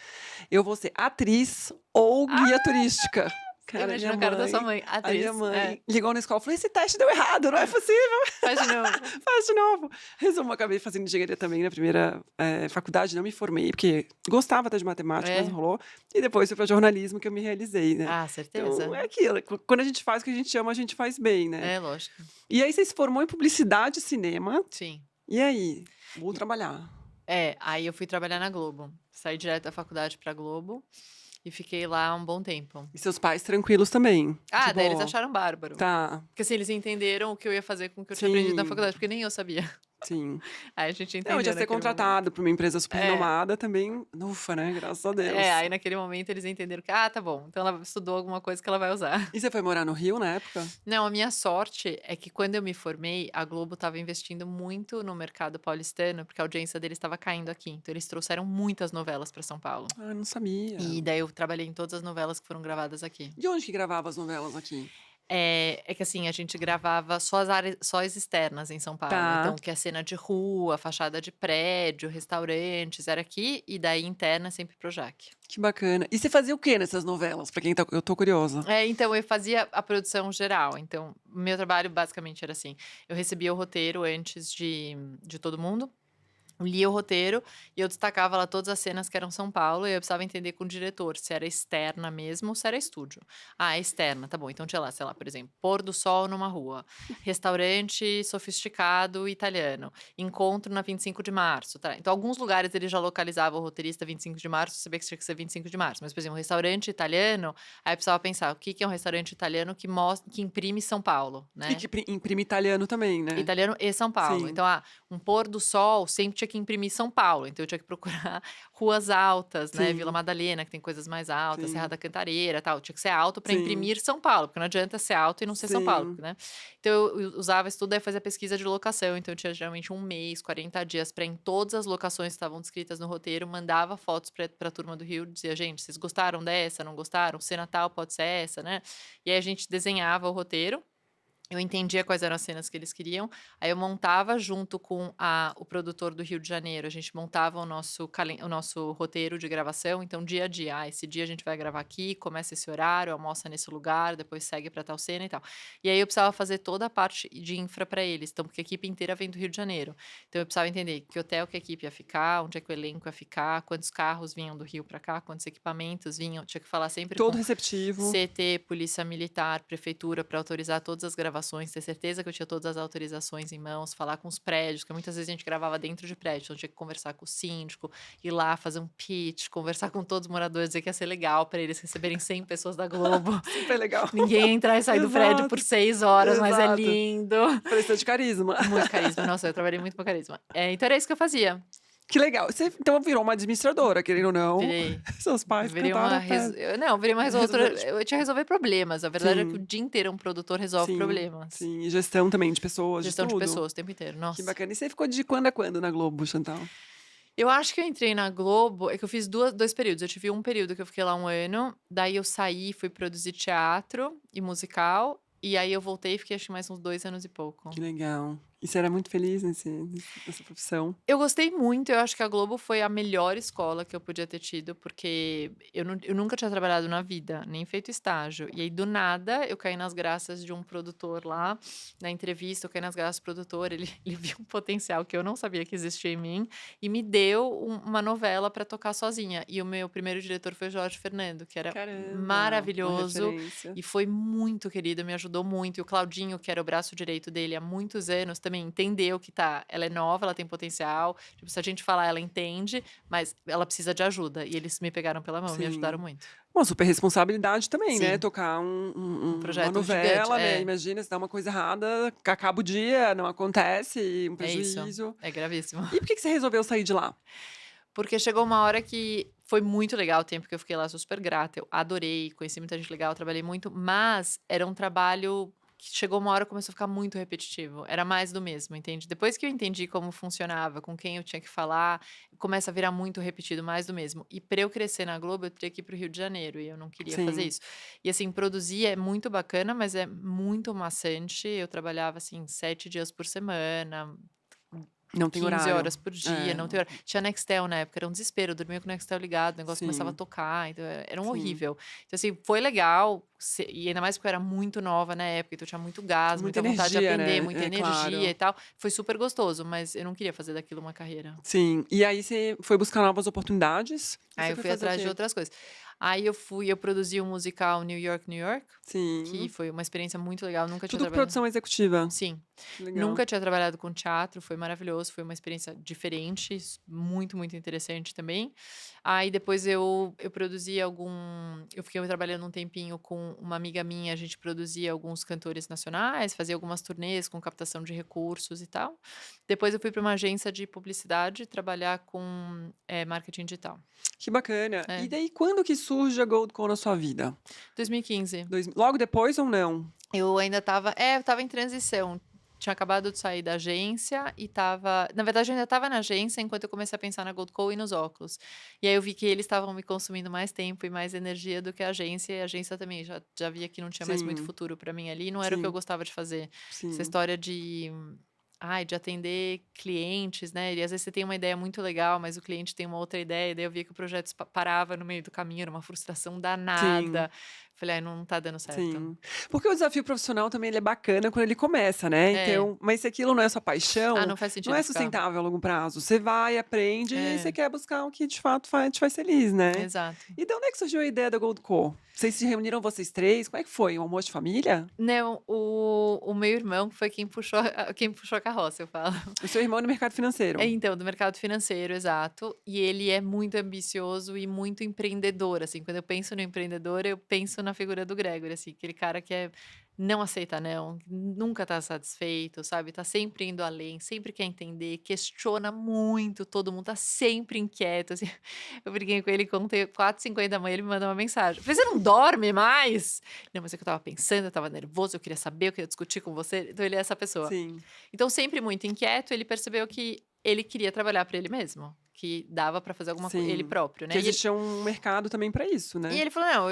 eu vou ser atriz ou guia
Ah,
turística".
eu
Cara,
imagino a cara da sua mãe,
a minha
atriz. É,
mãe ligou na escola e falou: "Esse teste deu errado, não é possível".
faz de novo.
Faz de novo. Resumo, acabei fazendo engenharia também na primeira, faculdade, não me formei, porque gostava até de matemática, mas não
É.
rolou. E depois fui para jornalismo que eu me realizei, né.
Ah,
Então
certeza.
é aquilo, quando a gente faz o que a gente ama, a gente faz bem, né.
É, lógico.
E aí você se formou em publicidade e cinema,
Sim.
e aí? Vou trabalhar.
Aí eu fui trabalhar na Globo. Saí direto da faculdade pra Globo e fiquei lá um bom tempo.
E seus pais tranquilos também? De
Ah, daí eles
boa?
acharam bárbaro.
Tá.
Porque, assim, eles entenderam o que eu ia fazer com o que eu tinha aprendido na
Sim,
faculdade, porque nem eu sabia.
sim.
Aí a gente
Não, já
entendeu
ser
naquele momento.
contratado por uma empresa super
É,
renomada também, ufa, né, graças a Deus.
aí naquele momento eles entenderam que: "Ah, tá bom, então ela estudou alguma coisa que ela vai usar".
E você foi morar no Rio na época?
Não, a minha sorte é que quando eu me formei, a Globo estava investindo muito no mercado paulistano, porque a audiência deles estava caindo aqui, então eles trouxeram muitas novelas para São Paulo.
Ah, não sabia.
E daí eu trabalhei em todas as novelas que foram gravadas aqui.
De onde que gravava as novelas aqui?
É que assim, a gente gravava só as externas em São Paulo,
Tá,
então que é cena de rua, fachada de prédio, restaurantes, era aqui, e daí interna sempre Projac.
que bacana. E você fazia o quê nessas novelas? Pra quem eu tô curiosa.
Então eu fazia a produção geral, então meu trabalho basicamente era assim, eu recebia o roteiro antes de todo mundo, lia o roteiro e eu destacava lá todas as cenas que eram São Paulo e eu precisava entender com o diretor se era externa mesmo ou se era estúdio. Ah, é externa, tá bom. Então tinha lá, sei lá, por exemplo, pôr do sol numa rua, restaurante sofisticado italiano, encontro na 25 de março, tá? Então alguns lugares ele já localizava o roteirista 25 de março, sabia que tinha que ser 25 de março, mas por exemplo, um restaurante italiano, aí eu precisava pensar o que que é um restaurante italiano que mostra, que imprime São Paulo,
E
né?
que imprime italiano também, né?
Italiano e São Paulo.
Sim,
Então, um pôr do sol sempre tinha que imprimir São Paulo, então eu tinha que procurar ruas altas, né, Vila
sim,
Madalena, que tem coisas mais altas, Serra
sim,
da Cantareira, tal, tinha que ser alto para
sim,
imprimir São Paulo, porque não adianta ser alto e não ser São Paulo,
sim.
né. Então eu usava isso tudo, aí fazia pesquisa de locação, então eu tinha geralmente 1 mês, 40 dias para em todas as locações que estavam descritas no roteiro, mandava fotos pra turma do Rio, dizia: "Gente, vocês gostaram dessa, não gostaram? Cena tal pode ser essa", né. E aí a gente desenhava o roteiro, eu entendia quais eram as cenas que eles queriam, aí eu montava junto com o produtor do Rio de Janeiro, a gente montava o nosso roteiro de gravação, então dia a dia, esse dia a gente vai gravar aqui, começa esse horário, almoça nesse lugar, depois segue para tal cena e tal. E aí eu precisava fazer toda a parte de infra para eles, então porque a equipe inteira vem do Rio de Janeiro. Então eu precisava entender que hotel que a equipe ia ficar, onde é que o elenco ia ficar, quantos carros vinham do Rio para cá, quantos equipamentos vinham, tinha que falar sempre
Todo
com
receptivo.
CT, Polícia Militar, Prefeitura, para autorizar todas as gravações, gravações, ter certeza que eu tinha todas as autorizações em mãos, falar com os prédios, porque muitas vezes a gente gravava dentro de prédio, então tinha que conversar com o síndico, ir lá fazer um pitch, conversar com todos os moradores, dizer que ia ser legal para eles receberem 100 pessoas da Globo.
Super legal.
Ninguém entrar e sair do prédio por
Exato,
6 horas, mas é
exato.
lindo.
Precisa de carisma.
Muito carisma. Nossa, eu trabalhei muito com carisma. Então era isso que eu fazia.
Que legal. Você então virou uma administradora, querendo ou não.
Virei.
Seus pais
Virei
cantaram
uma.
até.
Não, virei uma resolutora.
Resolver.
Eu tinha que resolver problemas. A verdade é que o
Sim,
dia inteiro um produtor resolve
sim,
problemas.
sim. E gestão também de pessoas, de
Gestão de
tudo.
pessoas o tempo inteiro.
Que
Nossa.
bacana. E você ficou de quando a quando na Globo, Chantal?
Eu acho que eu entrei na Globo. É que eu fiz dois períodos. Eu tive um período que eu fiquei lá 1 ano. Daí eu saí, fui produzir teatro e musical. E aí eu voltei e fiquei acho que mais uns 2 anos e pouco.
Que legal. E você era muito feliz nessa profissão?
Eu gostei muito, eu acho que a Globo foi a melhor escola que eu podia ter tido, porque eu nunca tinha trabalhado na vida, nem feito estágio. E aí, do nada, eu caí nas graças de um produtor lá, na entrevista, eu caí nas graças do produtor, ele viu um potencial que eu não sabia que existia em mim, e me deu uma novela para tocar sozinha. E o meu primeiro diretor foi o Jorge Fernando, que era
Caramba, uma
maravilhoso,
referência.
e foi muito querido, me ajudou muito. E o Claudinho, que era o braço direito dele há muitos anos, também entendeu que ela é nova, ela tem potencial. Tipo, se a gente falar, ela entende, mas ela precisa de ajuda. E eles me pegaram pela mão, me ajudaram
Sim.
muito.
Uma super responsabilidade também, né?
Sim,
Tocar
um
uma
projeto gigante.
novela, né? Imagina se dá uma coisa errada, que acaba o dia, não acontece, um
É isso.
prejuízo.
É gravíssimo.
E por que você resolveu sair de lá?
Porque chegou uma hora que foi muito legal o tempo que eu fiquei lá, sou super grata. Eu adorei, conheci muita gente legal, trabalhei muito, mas era um trabalho que chegou uma hora que começou a ficar muito repetitivo. Era mais do mesmo, entende? Depois que eu entendi como funcionava, com quem eu tinha que falar, começa a virar muito repetido, mais do mesmo. E para eu crescer na Globo, eu teria que ir para o Rio de Janeiro, e eu não queria fazer
Sim,
isso. E assim, produzir é muito bacana, mas é muito maçante. Eu trabalhava assim 7 dias por semana,
não tem
15
horário.
horas por dia,
É,
não tem hora. Tinha Nextel na época, era um desespero, eu dormia com o Nextel ligado, o negócio começava a
sim,
tocar, então era um
sim.
horrível. Então, assim, foi legal, e ainda mais porque eu era muito nova na época, então eu tinha muito gás,
Muita
muita vontade de
energia,
aprender,
né?
muita
É
energia
claro.
e tal. Foi super gostoso, mas eu não queria fazer daquilo uma carreira.
Sim. E aí você foi buscar novas oportunidades? E
Aí
você
eu
foi
fui
fazer o
atrás de
quê?
outras coisas. Aí eu produzi um musical New York, New York, que
Sim.
foi uma experiência muito legal, nunca tinha
Tudo com
trabalhado.
produção executiva.
Sim.
Que legal.
Nunca tinha trabalhado com teatro, foi maravilhoso, foi uma experiência diferente, muito, muito interessante também. Aí depois eu produzi eu fiquei trabalhando um tempinho com uma amiga minha, a gente produzia alguns cantores nacionais, fazia algumas turnês com captação de recursos e tal. Depois eu fui para uma agência de publicidade trabalhar com marketing digital.
Que bacana. E
É,
daí, quando que surge a Goldco na sua vida?
2015.
Logo depois ou não?
Eu ainda estava em transição. Tinha acabado de sair da agência e na verdade, eu ainda estava na agência enquanto eu comecei a pensar na Goldco e nos óculos. E aí eu vi que eles estavam me consumindo mais tempo e mais energia do que a agência, e a agência também já via que não tinha mais muito
Sim,
futuro para mim ali, não era o que eu
sim,
gostava de fazer. Essa
sim.
história de atender clientes, né? E às vezes você tem uma ideia muito legal, mas o cliente tem uma outra ideia, e daí eu via que o projeto parava no meio do caminho, era uma frustração
Sim,
danada. Falei, ai, não tá dando certo.
sim. Porque o desafio profissional também ele é bacana quando ele começa, né?
É.
Então, mas se aquilo não é sua
Ah,
paixão,
não faz
não
sentido
é
ficar.
sustentável a longo prazo. Você vai, aprende e aí você
É,
quer buscar o que de fato te faz feliz, né?
exato.
E de onde é que surgiu a ideia da Gold Co? Vocês se reuniram vocês três? Como é que foi? Um almoço de família?
Não, o meu irmão foi quem puxou a carroça, eu falo.
O seu irmão no mercado financeiro?
Então, do mercado financeiro, exato. E ele é muito ambicioso e muito empreendedor, assim. Quando eu penso no empreendedor, eu penso na figura do Gregory, assim, aquele cara que não aceita não, nunca tá satisfeito, sabe? Tá sempre indo além, sempre quer entender, questiona muito todo mundo, tá sempre inquieto, assim. Eu briguei com ele quando 4h50 da manhã, ele me mandou uma mensagem. Eu falei, você não dorme mais? Não, mas é que eu tava pensando, eu tava nervoso, eu queria saber, eu queria discutir com você. Então, ele é essa pessoa.
Sim,
Então, sempre muito inquieto, ele percebeu que ele queria trabalhar para ele mesmo, que dava para fazer alguma coisa ele
sim.
próprio,
Que
né?
existia um mercado também para isso,
E
né?
ele falou: "Não,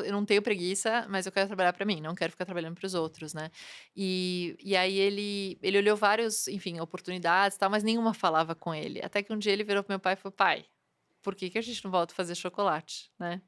eu não tenho preguiça, mas eu quero trabalhar para mim, não quero ficar trabalhando para os outros", né. E aí ele olhou vários, enfim, oportunidades e tal, mas nenhuma falava com ele. Até que um dia ele virou para meu pai e falou: "Pai, por que que a gente não volta a fazer chocolate, né?".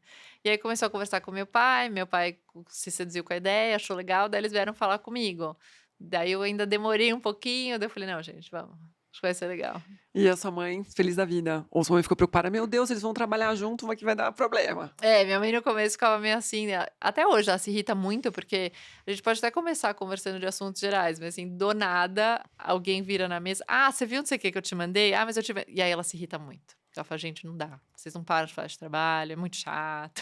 E aí começou a conversar com meu pai se seduziu com a ideia, achou legal, daí eles vieram falar comigo. Daí eu ainda demorei um pouquinho, daí eu falei: "Não, gente, vamos". Acho que vai ser legal.
E a sua mãe feliz da vida? Ou sua mãe ficou preocupada: "Meu Deus, eles vão trabalhar junto, vai que vai dar problema"?
É, minha mãe no começo ficava meio assim, né, até hoje ela se irrita muito, porque a gente pode até começar conversando de assuntos gerais, mas assim, do nada, alguém vira na mesa: "Ah, você viu não sei o que que eu te mandei? Ah, mas eu te" e aí ela se irrita muito. Ela fala: "Gente, não dá, vocês não param de falar de trabalho, é muito chato".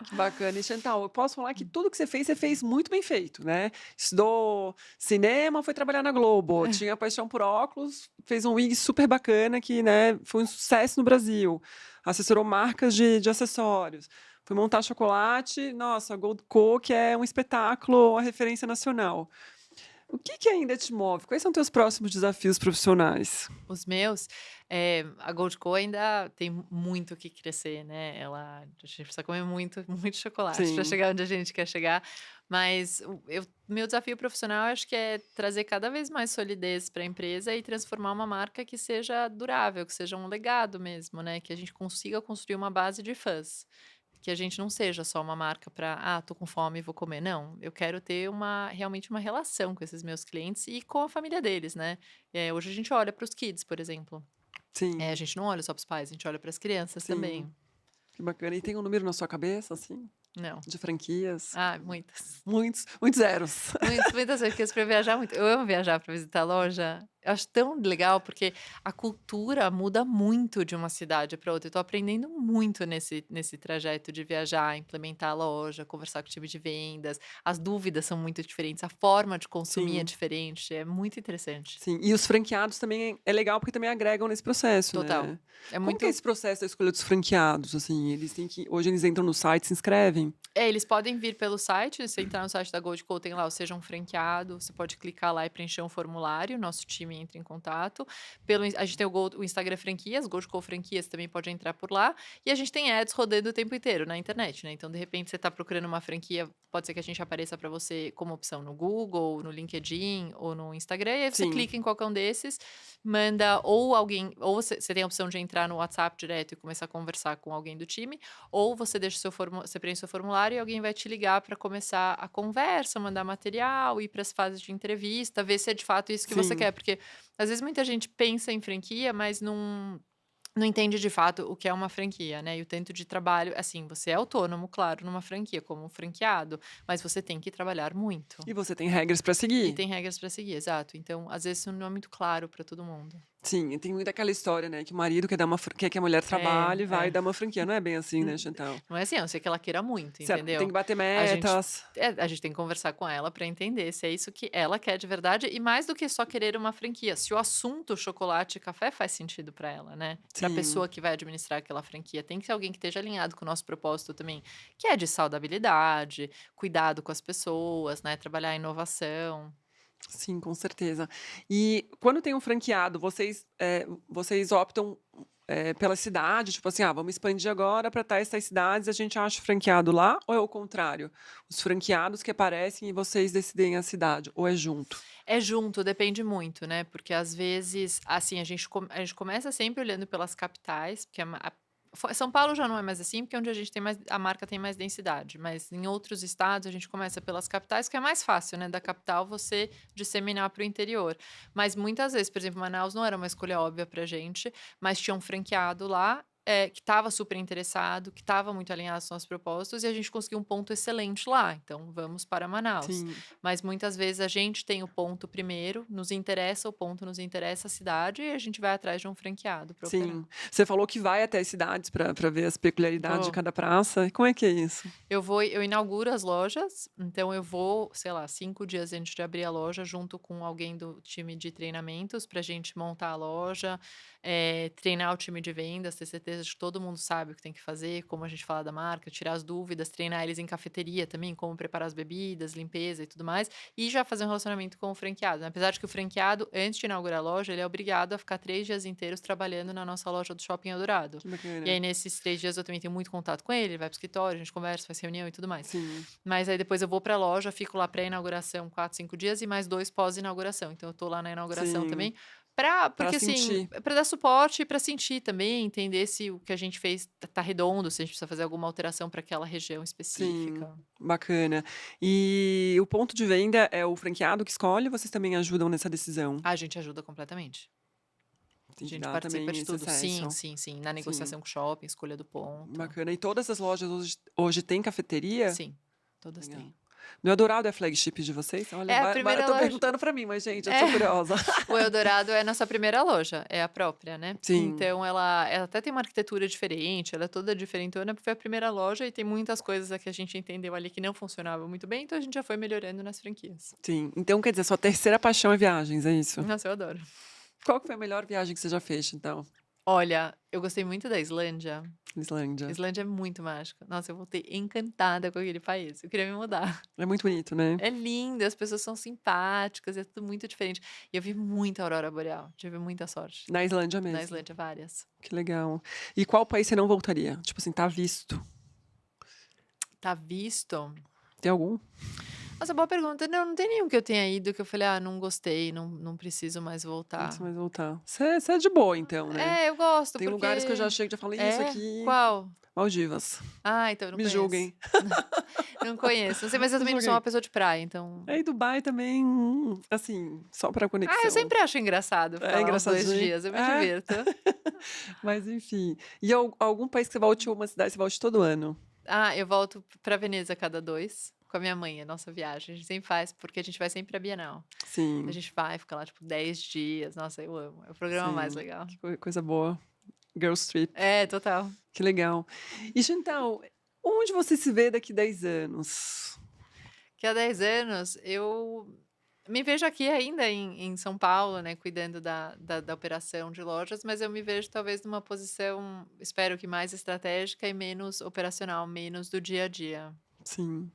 Que bacana. E Chantal, eu posso falar que tudo que você fez muito bem feito, né? Estudou cinema, foi trabalhar na Globo, tinha paixão por óculos, fez um wig super bacana que, né, foi um sucesso no Brasil. Assessorou marcas de acessórios. Foi montar chocolate, nossa, Gold Co, que é um espetáculo, uma referência nacional. O que que ainda te move? Quais são teus próximos desafios profissionais?
Os meus, a Goldco ainda tem muito o que crescer, né, a gente precisa comer muito, muito chocolate para
Sim,
chegar onde a gente quer chegar, mas meu desafio profissional acho que é trazer cada vez mais solidez para a empresa e transformar uma marca que seja durável, que seja um legado mesmo, né, que a gente consiga construir uma base de fãs. Que a gente não seja só uma marca para: "Ah, tô com fome e vou comer", não, eu quero ter realmente uma relação com esses meus clientes e com a família deles, né. Hoje a gente olha para os kids, por exemplo. A
sim,
gente não olha só para os pais, a gente olha para as crianças
sim.
também.
Que bacana. E tem um número na sua cabeça, assim,
Não.
de franquias?
Ah, muitas.
Muitos, muitos zeros.
Muitas franquias para viajar muito. Eu amo viajar para visitar a loja. Eu acho tão legal, porque a cultura muda muito de uma cidade para outra. Eu tô aprendendo muito nesse trajeto de viajar, implementar a loja, conversar com o time de vendas. As dúvidas são muito diferentes, a forma de consumir é
Sim,
diferente, é muito interessante.
sim. E os franqueados também é legal, porque também agregam nesse processo,
Total.
né.
É
Como que é
muito
esse processo da escolha dos franqueados, assim? Eles têm que hoje eles entram no site, se inscrevem?
eles podem vir pelo site, você entrar no site da Goldco, tem lá o Seja um Franqueado, você pode clicar lá e preencher um formulário, nosso time entra em contato. A gente tem o Instagram Franquias, Goldco Franquias também pode entrar por lá, e a gente tem ads rodando o tempo inteiro na internet, né, então de repente você está procurando uma franquia, pode ser que a gente apareça para você como opção no Google, no LinkedIn ou no Instagram, e aí você
Sim,
clica em qualquer um desses, manda ou alguém ou você tem a opção de entrar no WhatsApp direto e começar a conversar com alguém do time, ou você deixa o seu você preenche o seu formulário e alguém vai te ligar para começar a conversa, mandar material, ir para as fases de entrevista, ver se é de fato isso que você
sim.
quer, porque às vezes muita gente pensa em franquia, mas não entende de fato o que é uma franquia, né, e o tanto de trabalho assim, você é autônomo, claro, numa franquia como um franqueado, mas você tem que trabalhar muito.
E você tem regras para
E
seguir.
tem regras para seguir, exato. Então, às vezes isso não é muito claro para todo mundo.
Sim, e tem muito aquela história, né, que o marido quer que a mulher
É,
trabalhe e vai
é.
dar uma franquia. Não é bem assim, né, Chantal?
Não é assim, a não ser que ela queira muito,
Você tem
entendeu.
que bater
A gente
metas.
a gente tem que conversar com ela para entender se é isso que ela quer de verdade e mais do que só querer uma franquia, se o assunto chocolate e café faz sentido para ela, né, para a
Sim,
pessoa que vai administrar aquela franquia. Tem que ser alguém que esteja alinhado com o nosso propósito também, que é de saudabilidade, cuidado com as pessoas, né, trabalhar a inovação.
sim, com certeza. E quando tem um franqueado, vocês optam, pela cidade? Tipo assim: "Ah, vamos expandir agora para tais cidades, a gente acha o franqueado lá", ou é o contrário? Os franqueados que aparecem e vocês decidem a cidade, ou é junto?
É junto, depende muito, né, porque às vezes, assim, a gente começa sempre olhando pelas capitais, porque São Paulo já não é mais assim, porque é onde a marca tem mais densidade, mas em outros estados a gente começa pelas capitais, que é mais fácil, né, da capital você disseminar para o interior. Mas muitas vezes, por exemplo, Manaus não era uma escolha óbvia pra gente, mas tinha um franqueado lá, que estava super interessado, que estava muito alinhado aos nossos propósitos e a gente conseguiu um ponto excelente lá, então vamos para Manaus.
Sim,
Mas muitas vezes a gente tem o ponto primeiro, nos interessa o ponto, nos interessa a cidade e a gente vai atrás de um franqueado para operar.
sim. Você falou que vai até as cidades para ver as peculiaridades de
Vou.
cada praça. Como é que é isso?
Eu inauguro as lojas, então eu vou, sei lá, 5 dias antes de abrir a loja, junto com alguém do time de treinamentos, para a gente montar a loja, treinar o time de vendas, ter certeza de que todo mundo sabe o que tem que fazer, como a gente fala da marca, tirar as dúvidas, treinar eles em cafeteria também, como preparar as bebidas, limpeza e tudo mais, e já fazer um relacionamento com o franqueado, né. Apesar de que o franqueado, antes de inaugurar a loja, ele é obrigado a ficar 3 dias inteiros trabalhando na nossa loja do Shopping Eldorado.
Que
E aí,
bacana.
nesses 3 dias, eu também tenho muito contato com ele vai para o escritório, a gente conversa, faz reunião e tudo mais.
Sim,
Mas aí depois eu vou para a loja, fico lá pré-inauguração 4, 5 dias e mais 2 pós-inauguração. Então eu tô lá na inauguração
sim.
também,
Para
porque assim,
sentir.
para dar suporte e pra sentir também, entender se o que a gente fez tá redondo, se a gente precisa fazer alguma alteração para aquela região
Sim,
específica.
bacana. E o ponto de venda é o franqueado que escolhe ou vocês também ajudam nessa decisão?
A gente ajuda completamente. A
Tem que
gente
dar também
participa de
esse
tudo. Sim,
acesso.
sim, sim. Na
Sim,
negociação com o shopping, escolha do ponto.
bacana. E todas as lojas hoje têm cafeteria?
Sim, todas
Legal.
têm.
No Eldorado é flagship de vocês? Olha,
É a primeira
tô
loja.
perguntando pra mim, mas gente, eu
É.
tô curiosa.
O Eldorado é a nossa primeira loja, é a própria, né.
Sim,
Então ela até tem uma arquitetura diferente, ela é toda diferentona, porque foi a primeira loja e tem muitas coisas que a gente entendeu ali que não funcionavam muito bem, então a gente já foi melhorando nas franquias.
sim. Então quer dizer, sua terceira paixão é viagens, é isso?
Nossa, eu adoro.
Qual que foi a melhor viagem que você já fez, então?
Olha, eu gostei muito da Islândia.
Islândia.
Islândia é muito mágica. Nossa, eu voltei encantada com aquele país, eu queria me mudar.
É muito bonito, né?
É lindo, as pessoas são simpáticas, é tudo muito diferente. E eu vi muita aurora boreal, tive muita sorte.
Na Islândia
Na
mesmo.
Islândia, várias.
Que legal. E qual país você não voltaria? Tipo assim, tá visto.
Tá visto?
Tem algum?
Nossa, boa pergunta. Não, não tem nenhum que eu tenha ido que eu falei: "Ah, não gostei, não preciso mais
Não
voltar".
precisa mais voltar. Você é de boa, então, né?
É, eu gosto
Tem lugares que eu já
porque
chego e já falo, isso
é?
aqui,
Qual?
Maldivas.
Ah, então eu não
Me
conheço.
julguem.
Não conheço. Não sei, mas eu
Me
também não sou uma
julguem.
pessoa de praia, então
Aí Dubai também, assim, só pra
ah, eu
conexão.
sempre acho engraçado ficar
É
lá uns 2
engraçadinho.
dias, eu me
É,
divirto.
mas enfim. E algum país que você volte, uma cidade que você volte todo ano?
Ah, eu volto pra Veneza a cada 2, com a minha mãe, a nossa viagem. A gente sempre faz, porque a gente vai sempre pra Bienal. A
Sim,
gente vai, fica lá, tipo, 10 dias. Nossa, eu amo. É o programa mais
sim.
legal.
Que coisa boa. Girls Trip.
É, total.
Que legal. E, Chantal, onde você se vê daqui 10 anos?
Que há 10 anos eu me vejo aqui ainda em São Paulo, né, cuidando da operação de lojas, mas eu me vejo talvez numa posição, espero que mais estratégica e menos operacional, menos do dia a dia.
Sim,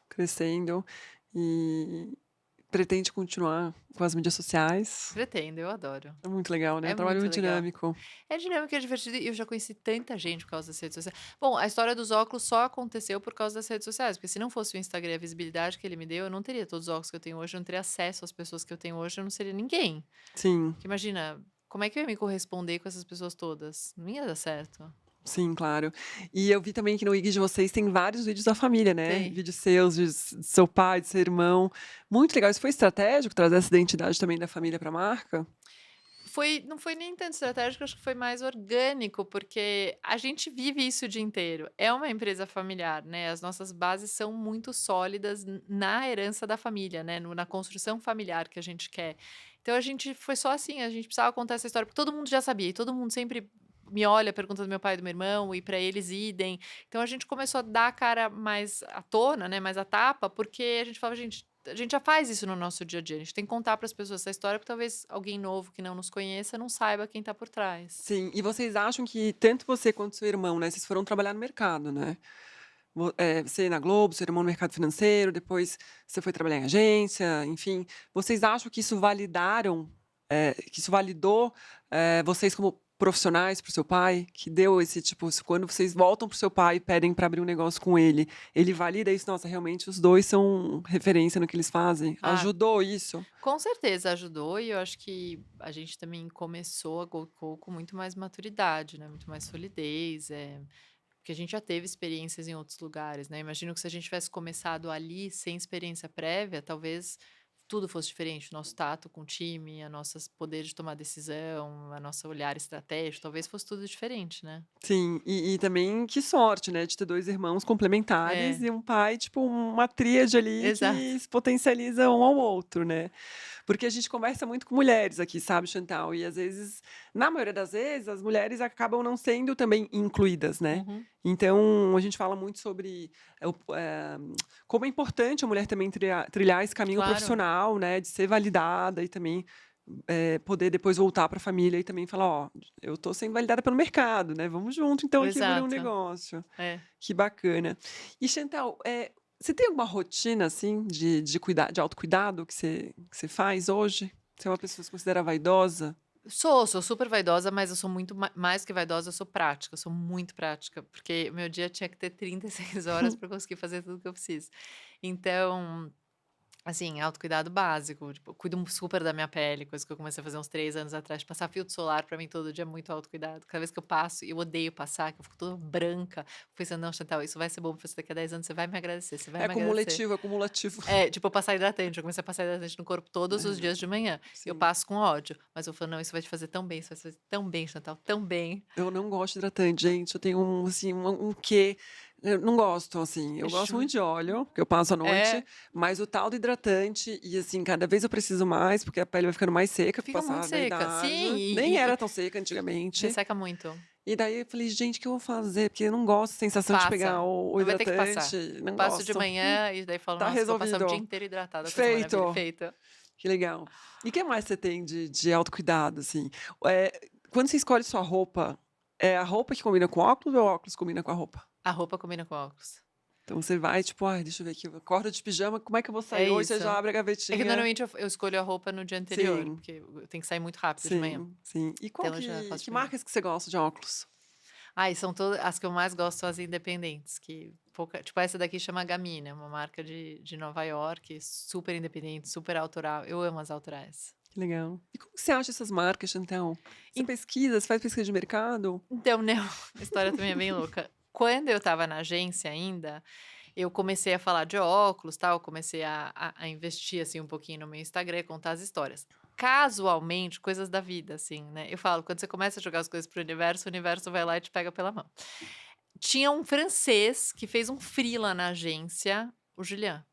crescendo e pretende continuar com as mídias sociais.
Pretendo, eu adoro.
É muito legal, né? É
É
um trabalho
muito
muito
legal.
dinâmico.
É dinâmico, é divertido e eu já conheci tanta gente por causa das redes sociais. Bom, a história dos óculos só aconteceu por causa das redes sociais, porque se não fosse o Instagram e a visibilidade que ele me deu, eu não teria todos os óculos que eu tenho hoje, eu não teria acesso às pessoas que eu tenho hoje, eu não seria ninguém.
Sim,
Porque imagina, como é que eu ia me corresponder com essas pessoas todas? Não ia dar certo.
sim, claro. E eu vi também que no IG de vocês tem vários vídeos da família, né?
Tem.
Vídeos seus, vídeos do seu pai, do seu irmão. Muito legal. Isso foi estratégico, trazer essa identidade também da família para a marca?
Não foi nem tanto estratégico, acho que foi mais orgânico, porque a gente vive isso o dia inteiro. É uma empresa familiar, né? As nossas bases são muito sólidas na herança da família, né? Na construção familiar que a gente quer. Então a gente foi só assim, a gente precisava contar essa história, porque todo mundo já sabia, e todo mundo sempre me olha, pergunta do meu pai e do meu irmão, e para eles idem. Então a gente começou a dar a cara mais à tona, né? Mais à tapa, porque a gente falava, gente. A gente já faz isso no nosso dia a dia. A gente tem que contar para as pessoas essa história, porque talvez alguém novo que não nos conheça não saiba quem tá por trás.
Sim. E vocês acham que tanto você quanto seu irmão, né? Vocês foram trabalhar no mercado, né? Você na Globo, seu irmão no mercado financeiro, depois você foi trabalhar em agência, enfim. Vocês acham que isso que isso validou vocês como profissionais para o seu pai? Que deu esse tipo, quando vocês voltam para o seu pai e pedem para abrir um negócio com ele valida isso? Nossa, realmente os dois são referência no que eles fazem.
Ah,
Ajudou isso?
com certeza ajudou e eu acho que a gente também começou a Goldco com muito mais maturidade, né? Muito mais solidez, porque a gente já teve experiências em outros lugares, né? Imagino que se a gente tivesse começado ali sem experiência prévia, talvez tudo fosse diferente. O nosso tato com o time, a nosso poder de tomar decisão, a nosso olhar estratégico, talvez fosse tudo diferente, né?
Sim, e também que sorte, né, de ter 2 irmãos complementares
É,
e um pai, tipo, uma tríade ali
exato.
que se potencializa um ao outro, né. Porque a gente conversa muito com mulheres aqui, sabe, Chantal, e às vezes, na maioria das vezes, as mulheres acabam não sendo também incluídas, né.
Uhum,
Então, a gente fala muito sobre, como é importante a mulher também trilhar esse caminho
claro,
profissional, né, de ser validada e também poder depois voltar para a família e também falar: "Ó, eu tô sendo validada pelo mercado, né, vamos junto então aqui abrir um
exato.
negócio".
É.
Que bacana. E Chantal, você tem alguma rotina, assim, de autocuidado que você faz hoje? Você é uma pessoa que se considera vaidosa?
Sou super vaidosa, mas eu sou muito mais que vaidosa, eu sou prática, eu sou muito prática, porque o meu dia tinha que ter 36 horas para conseguir fazer tudo que eu preciso. Então, Assim, autocuidado básico, tipo, cuido super da minha pele, coisa que eu comecei a fazer uns 3 anos atrás. Passar filtro solar pra mim todo dia é muito autocuidado. Cada vez que eu passo, e eu odeio passar, que eu fico toda branca, fico pensando: "Não, Chantal, isso vai ser bom pra você daqui a 10 anos, você vai me agradecer, você vai
É
me agradecer".
acumulativo, é acumulativo.
É, tipo, eu passar hidratante, eu comecei a passar hidratante no corpo todos os
É,
dias de manhã. Eu
sim.
passo com ódio, mas eu falo: "Não, isso vai te fazer tão bem, isso vai te fazer tão bem, Chantal, tão bem".
Eu não gosto de hidratante, gente, eu tenho assim, um quê, eu não gosto, assim, eu gosto
Ju
muito de óleo, que eu passo à noite,
É,
mas o tal do hidratante e, assim, cada vez eu preciso mais, porque a pele vai ficando mais seca com o
fica muito
passar da
seca.
idade,
Sim,
nem
e
era tão seca antigamente,
resseca muito.
e daí eu falei: "Gente, o que eu vou fazer?", porque eu não gosto da sensação de pegar
Passa,
o
não vai ter que passar.
hidratante,
Eu
não
passo de
gosto.
manhã e daí falo:
Tá
"Nossa, vou passar o dia
resolvido.
inteiro hidratada com essa maravilha",
Feito.
feito.
Que legal. E o que mais você tem de autocuidado, assim? Eh, quando você escolhe sua roupa, é a roupa que combina com o óculos ou o óculos combina com a roupa?
A roupa combina com óculos.
Então você vai, tipo: "Ai, deixa eu ver aqui, eu acordo de pijama, como é que eu vou
É
sair hoje?", você
isso.
já abre a
É que
gavetinha.
normalmente eu escolho a roupa no dia anterior,
Sim,
porque eu tenho que sair muito rápido de manhã,
sim, sim. E qual
então eu já faço
que
de manhã.
marcas que você gosta de óculos?
Ai, são todas as que eu mais gosto são as independentes, que pouca tipo, essa daqui chama Gamina, é uma marca de Nova York, super independente, super autoral. Eu amo as autorais.
Que legal. E como que você acha essas marcas, então? Você
En
pesquisa, você faz pesquisa de mercado?
então, não, a história também é bem louca. Quando eu estava na agência ainda, eu comecei a falar de óculos, tal, comecei a investir, assim, um pouquinho no meu Instagram, contar as histórias. Casualmente, coisas da vida, assim, né, eu falo, quando você começa a jogar as coisas para o universo vai lá e te pega pela mão. Tinha um francês que fez um freela na agência, o Julian.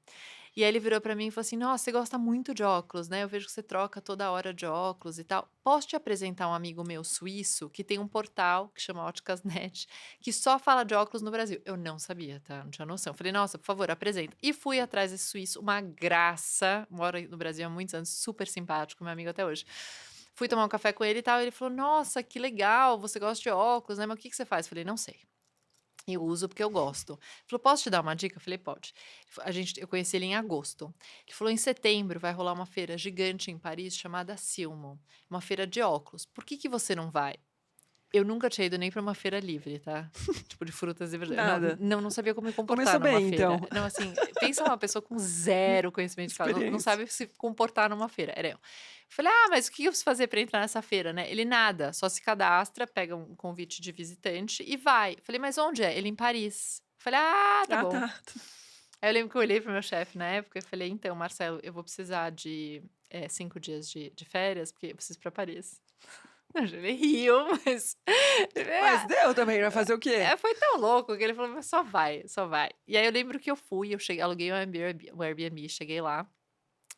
E aí ele virou pra mim e falou assim: "Nossa, você gosta muito de óculos, né, eu vejo que você troca toda hora de óculos e tal. Posso te apresentar um amigo meu suíço que tem um portal que chama Óticas.net, que só fala de óculos no Brasil". Eu não sabia, tá, não tinha noção. Falei: "Nossa, por favor, apresenta". E fui atrás desse suíço, uma graça, mora no Brasil há muitos anos, super simpático, meu amigo até hoje. Fui tomar um café com ele e tal, ele falou: "Nossa, que legal, você gosta de óculos, né, mas o que que você faz?". Falei: "Não sei". Eu uso porque eu gosto. Ele falou: "Posso te dar uma dica?" Eu falei: "Pode". Eu conheci ele em agosto. Ele falou: "Em setembro vai rolar uma feira gigante em Paris chamada Silmo, uma feira de óculos. Por que que você não vai?". Eu nunca tinha ido nem para uma feira livre, tá, tipo de frutas e verduras.
Nada.
Não sabia como me comportar
Começou
numa
bem,
feira.
então.
Não, assim, pensa uma pessoa com zero conhecimento de causa, não
Experiência.
sabe se comportar numa feira, era eu. Falei: "Ah, mas o que eu preciso fazer para entrar nessa feira, né?". Ele: "Nada, só se cadastra, pega um convite de visitante e vai". Falei: "Mas onde é?". Ele: "Em Paris". Falei: "Ah, tá
Ah,
bom".
tá.
Aí eu lembro que eu olhei para o meu chefe na época e falei: "Então, Marcelo, eu vou precisar de, 5 dias de férias, porque eu preciso ir pra Paris". Ele riu, mas
Mas deu também, vai fazer o quê?
foi tão louco que ele falou: "Mas só vai, só vai". E aí eu lembro que eu fui, eu cheguei aluguei um Airbnb, cheguei lá,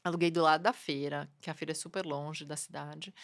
aluguei do lado da feira, que a feira é super longe da cidade.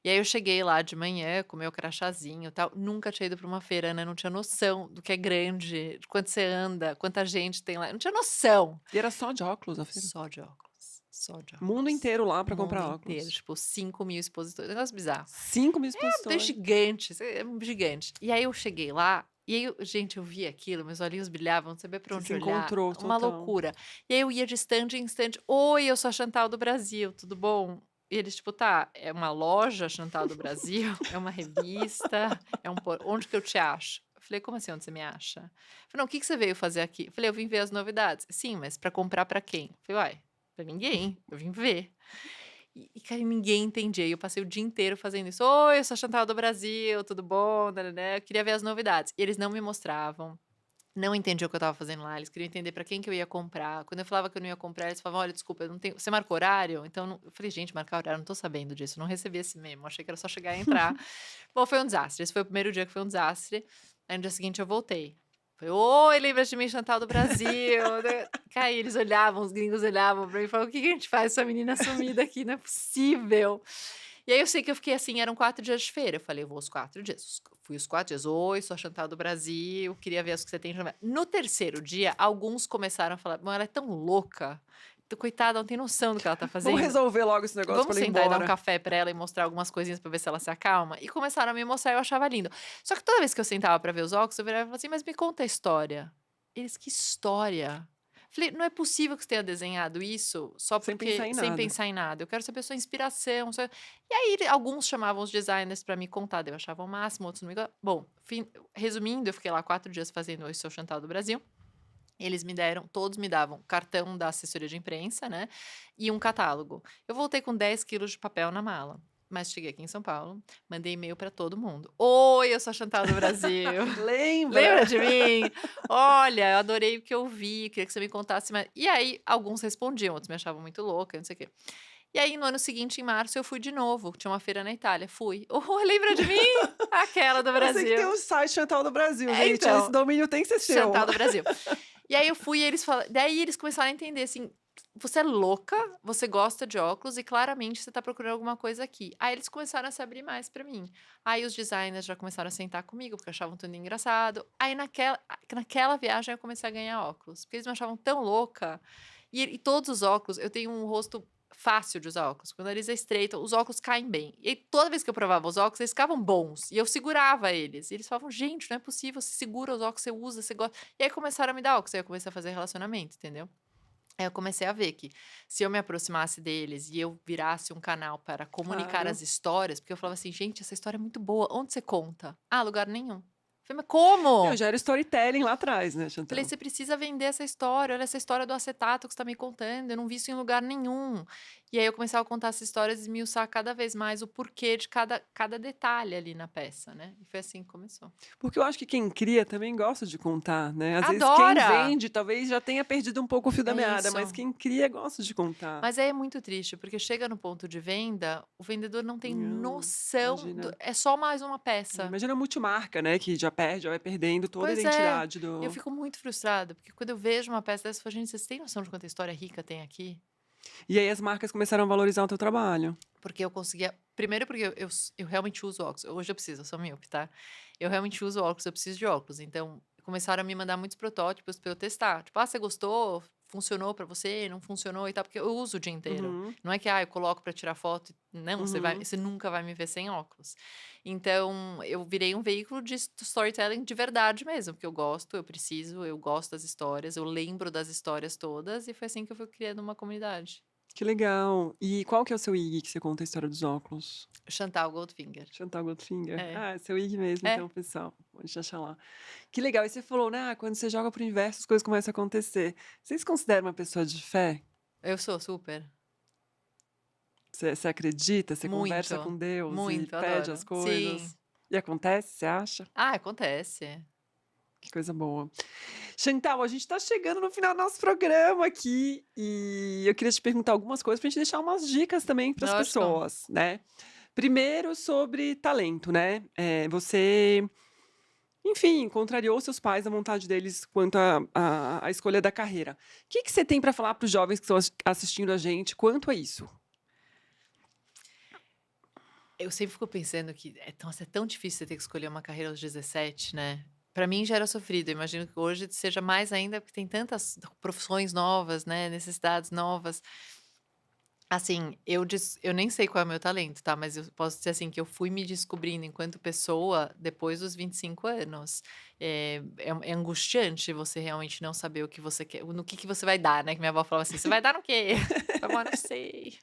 E aí eu cheguei lá de manhã, com o meu crachazinho, e tal, nunca tinha ido pra uma feira, né, não tinha noção do que é grande, de quanto você anda, quanta gente tem lá, não tinha noção.
E era só de óculos a feira?
Só de óculos, só de
Mundo
óculos.
inteiro lá
O
pra
mundo
comprar
inteiro,
óculos.
tipo 5.000 expositores, negócio bizarro.
5.000
É
expositores.
gigante, gigante. E aí eu cheguei lá, e aí gente, eu vi aquilo, meus olhinhos brilhavam, não sabia pra
Você se
onde olhar,
encontrou
uma
total.
loucura. E aí eu ia de stand em stand: "Oi, eu sou a Chantal do Brasil, tudo bom?". E eles tipo: "Tá, é uma loja Chantal do Brasil? É uma revista? É um onde que eu te acho?". Eu falei: "Como assim, onde você me acha?". Falei: "Não, o que que você veio fazer aqui?". Eu falei: "Eu vim ver as novidades". "Sim, mas pra comprar pra quem?". Eu falei: "Uai, pra ninguém, eu vim ver". Cara, ninguém entendia, e eu passei o dia inteiro fazendo isso: "Oi, eu sou a Chantal do Brasil, tudo bom, nã-nã-nã", eu queria ver as novidades. E eles não me mostravam, não entendiam o que eu estava fazendo lá, eles queriam entender pra quem que eu ia comprar. Quando eu falava que eu não ia comprar, eles falavam: "Olha, desculpa, eu não tenho, você marcou horário?". Então não, eu falei: "Gente, marcar horário, não tô sabendo disso, não recebi esse memo, achei que era só chegar e entrar". Bom, foi um desastre, esse foi o primeiro dia que foi um desastre, aí no dia seguinte eu voltei. Falei: "Oi, lembra de mim, Chantal do Brasil", né. Cara, eles olhavam, os gringos olhavam pra mim e falavam: "O que que a gente faz com essa menina sumida aqui? Não é possível". E aí eu sei que eu fiquei assim, eram 4 dias de feira, eu falei: "Eu vou os 4 dias". Fui os 4 dias: "Oi, sou a Chantal do Brasil, queria ver as que você tem de novidade". No terceiro dia, alguns começaram a falar: "Bom, ela é tão louca, coitada, não tem noção do que ela tá
Vamos
fazendo.
resolver logo esse negócio pra
Vamos
ela ir
sentar e dar um
embora.
café pra ela e mostrar algumas coisinhas pra ver se ela se acalma?". E começaram a me mostrar, eu achava lindo. Só que toda vez que eu sentava pra ver os óculos, eu virava e falava assim: "Mas me conta a história". Eles: "Que história?". Falei: "Não é possível que você tenha desenhado isso só
Sem pensar
porque
em
sem
nada.
pensar em nada, eu quero saber sua inspiração, sua". E aí alguns chamavam os designers pra me contar, daí eu achava o máximo, outros não me bom, resumindo, eu fiquei lá 4 dias fazendo o Oi, Sou Chantal do Brasil. Todos me davam cartão da assessoria de imprensa, né, e um catálogo. Eu voltei com 10 quilos de papel na mala, mas cheguei aqui em São Paulo, mandei e-mail para todo mundo: "Oi, eu sou a Chantal do Brasil, lembra
Lembra?
de mim? Olha, eu adorei o que eu vi, queria que você me contasse mais". E aí alguns respondiam, outros me achavam muito louca, não sei o quê. E aí no ano seguinte, em março, eu fui de novo, tinha uma feira na Itália, fui: "Oh, lembra de mim? Aquela do
Eu sei que tem
Brasil".
um site Chantal do Brasil,
É,
gente, esse
então,
domínio tem que ser seu.
Chantal do Brasil. E aí eu fui e daí eles começaram a entender, assim: "Você é louca, você gosta de óculos e claramente você tá procurando alguma coisa aqui". Aí eles começaram a se abrir mais pra mim. Aí os designers já começaram a sentar comigo, porque achavam tudo engraçado. Aí naquela viagem eu comecei a ganhar óculos, porque eles me achavam tão louca. E todos os óculos eu tenho um rosto fácil de usar óculos, porque o nariz é estreito, os óculos caem bem. E aí toda vez que eu provava os óculos, eles ficavam bons, e eu segurava eles. E eles falavam: "Gente, não é possível, você segura os óculos, você usa, você gosta". E aí começaram a me dar óculos, aí eu comecei a fazer relacionamento, entendeu? Aí eu comecei a ver que se eu me aproximasse deles e eu virasse um canal para comunicar
Claro.
as histórias, porque eu falava assim: "Gente, essa história é muito boa, onde você conta?". "Ah, lugar nenhum". Falei: "Mas
Meu,
como?".
já era storytelling lá atrás, né,
Falei:
Chantal?
"Você precisa vender essa história, olha essa história do acetato que você tá me contando, eu não vi isso em lugar nenhum". E aí eu começava a contar essa história, esmiuçar cada vez mais o porquê de cada detalhe ali na peça, né, e foi assim que começou.
Porque eu acho que quem cria também gosta de contar, né. Às vezes quem
Adora!
vende talvez já tenha perdido um pouco o fio da
É
meada, mas
isso.
quem cria gosta de contar.
Mas aí é muito triste, porque chega no ponto de venda, o vendedor não tem
Não,
noção do
imagina.
é só mais uma peça.
Imagina a multimarca, né, que já perde, já vai perdendo toda a
Pois é,
identidade
eu
do
fico muito frustrada, porque quando eu vejo uma peça dessa, eu falo: "Gente, vocês têm noção de quanta história rica tem aqui?".
e aí as marcas começaram a valorizar o teu trabalho.
Porque eu conseguia primeiro porque eu realmente uso óculos, hoje eu preciso, eu sou míope, tá. Eu realmente uso óculos, eu preciso de óculos, então começaram a me mandar muitos protótipos pra eu testar, tipo: "Ah, você gostou? Funcionou pra você? Não funcionou?" E tal, porque eu uso o dia inteiro.
Uhum,
Não é que, eu coloco pra tirar foto não,
uhum.
você nunca vai me ver sem óculos. Então eu virei um veículo de storytelling de verdade mesmo, porque eu gosto, eu preciso, eu gosto das histórias, eu lembro das histórias todas, e foi assim que eu fui criando uma comunidade.
Que legal. E qual que é o seu IG que você conta a história dos óculos?
Chantal Goldfinger.
Chantal Goldfinger?
É.
Ah, é seu IG mesmo
É.
então, pessoal, pode achar lá. Que legal, e você falou, né, quando você joga para o universo as coisas começam a acontecer. Você se considera uma pessoa de fé?
Eu sou super.
Você acredita? Você conversa
Muito,
com Deus e
muito,
pede as
adoro. Sim.
coisas? E acontece, você acha?
Ah, acontece.
Que coisa boa. Chantal, a gente está chegando no final do nosso programa aqui e eu queria te perguntar algumas coisas para a gente deixar umas dicas também para as
Lógico.
pessoas, né. Primeiro sobre talento, né, você, enfim, contrariou seus pais, a vontade deles quanto à escolha da carreira. O que que você tem para falar para os jovens que estão assistindo a gente quanto a isso?
Eu sempre fico pensando que é tão difícil você ter que escolher uma carreira aos 17, né. Pra mim já era sofrido, eu imagino que hoje seja mais ainda, porque tem tantas profissões novas, né, necessidades novas. Assim, eu nem sei qual é o meu talento, tá, mas eu posso dizer, assim, que eu fui me descobrindo enquanto pessoa depois dos 25 anos. É angustiante você realmente não saber o que você quer, no que você vai dar, né, que minha avó falava assim: "Você vai dar no quê?" Eu falava: "Não sei".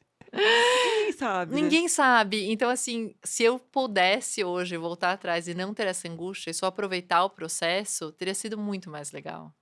Ninguém sabe, né.
Ninguém sabe. Então, assim, se eu pudesse hoje voltar atrás e não ter essa angústia e só aproveitar o processo, teria sido muito mais legal.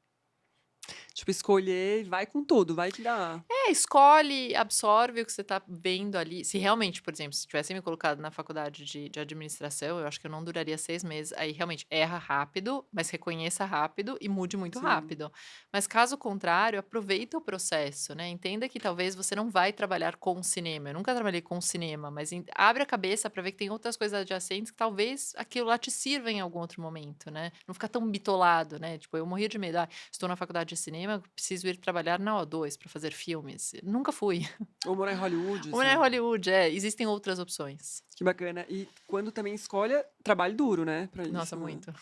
Tipo, escolher e vai com tudo, vai que dá.
É, escolhe, absorve o que você tá vendo ali. Se realmente, por exemplo, se tivessem me colocado na faculdade de administração, eu acho que eu não duraria 6 meses. Aí, realmente, erra rápido, mas reconheça rápido e mude muito
Sim.
rápido. Mas, caso contrário, aproveita o processo, né? Entenda que talvez você não vai trabalhar com cinema. Eu nunca trabalhei com cinema, mas abre a cabeça para ver que tem outras coisas adjacentes que talvez aquilo lá te sirva em algum outro momento, né? Não ficar tão bitolado, né? Tipo, eu morria de medo. Ah, estou na faculdade de cinema, preciso ir trabalhar na O2 para fazer filmes. Nunca fui.
Ou morar em Hollywood,
Ou não é
sabe.
Hollywood, é, existem outras opções.
Que bacana. E quando também escolhe, trabalho duro, né, pra
Nossa,
isso, né.
muito.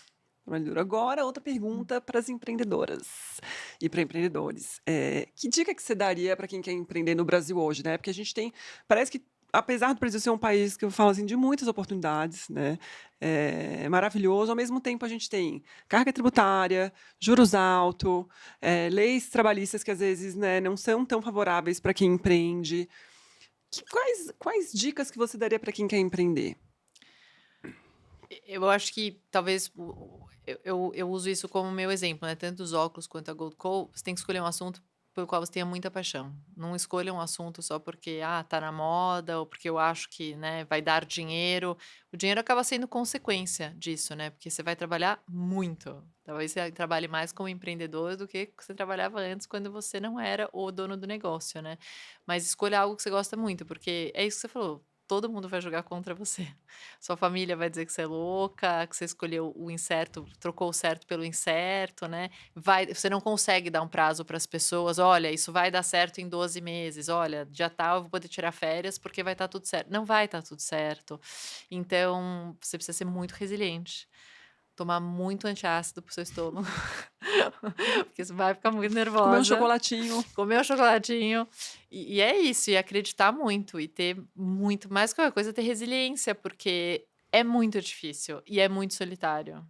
Trabalho duro. Agora outra
Hum.
pergunta para as empreendedoras e para empreendedores. Que dica que você daria para quem quer empreender no Brasil hoje, né, porque a gente tem parece que apesar do Brasil ser um país que eu falo, assim, de muitas oportunidades, né, maravilhoso, ao mesmo tempo a gente tem carga tributária, juros alto, leis trabalhistas que às vezes, né, não são tão favoráveis para quem empreende. Quais dicas que você daria para quem quer empreender?
Eu acho que talvez eu uso isso como meu exemplo, né, tanto os óculos quanto a Gold Co, você tem que escolher um assunto pelo qual você tenha muita paixão. Não escolha um assunto só porque, tá na moda ou porque eu acho que, né, vai dar dinheiro. O dinheiro acaba sendo consequência disso, né, porque você vai trabalhar muito. Talvez você trabalhe mais como empreendedor do que você trabalhava antes quando você não era o dono do negócio, né. Mas escolha algo que você gosta muito, porque é isso que você falou, todo mundo vai jogar contra você. Sua família vai dizer que você é louca, que você escolheu o incerto, trocou o certo pelo incerto, né. Você não consegue dar um prazo para as pessoas: "Olha, isso vai dar certo em 12 meses. Olha, dia tal eu vou poder tirar férias, porque vai estar tudo certo". Não vai estar tudo certo. Então, você precisa ser muito resiliente, tomar muito antiácido para o seu estômago, porque você vai ficar muito
Comer um
nervosa,
chocolatinho.
comer o chocolatinho, e é isso, e acreditar muito, e ter muito mais que qualquer coisa, ter resiliência, porque é muito difícil e é muito solitário.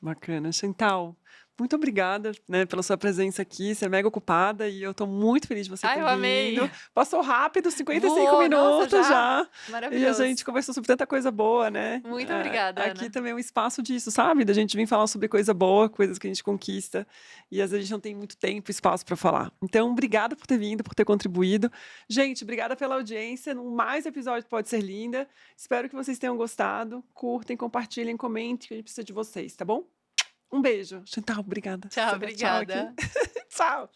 Bacana. Chantal, muito obrigada, né, pela sua presença aqui. Você é mega ocupada e eu tô muito feliz de você
Ai,
ter
eu amei.
vindo. Passou rápido, 55
Voou, nossa,
minutos
já?
já. E a
Maravilhoso.
gente conversou sobre tanta coisa boa, né.
Muito obrigada,
Aqui
Ana.
também é um espaço disso, sabe, da gente vir falar sobre coisa boa, coisas que a gente conquista, e às vezes a gente não tem muito tempo e espaço para falar. Então, obrigada por ter vindo, por ter contribuído. Gente, obrigada pela audiência no mais episódio do Pode Ser Linda. Espero que vocês tenham gostado. Curtem, compartilhem, comentem, que a gente precisa de vocês, tá bom? Um beijo. Chantal, obrigada.
Tchau,
Você dá tchau aqui.
obrigada.
Tchau.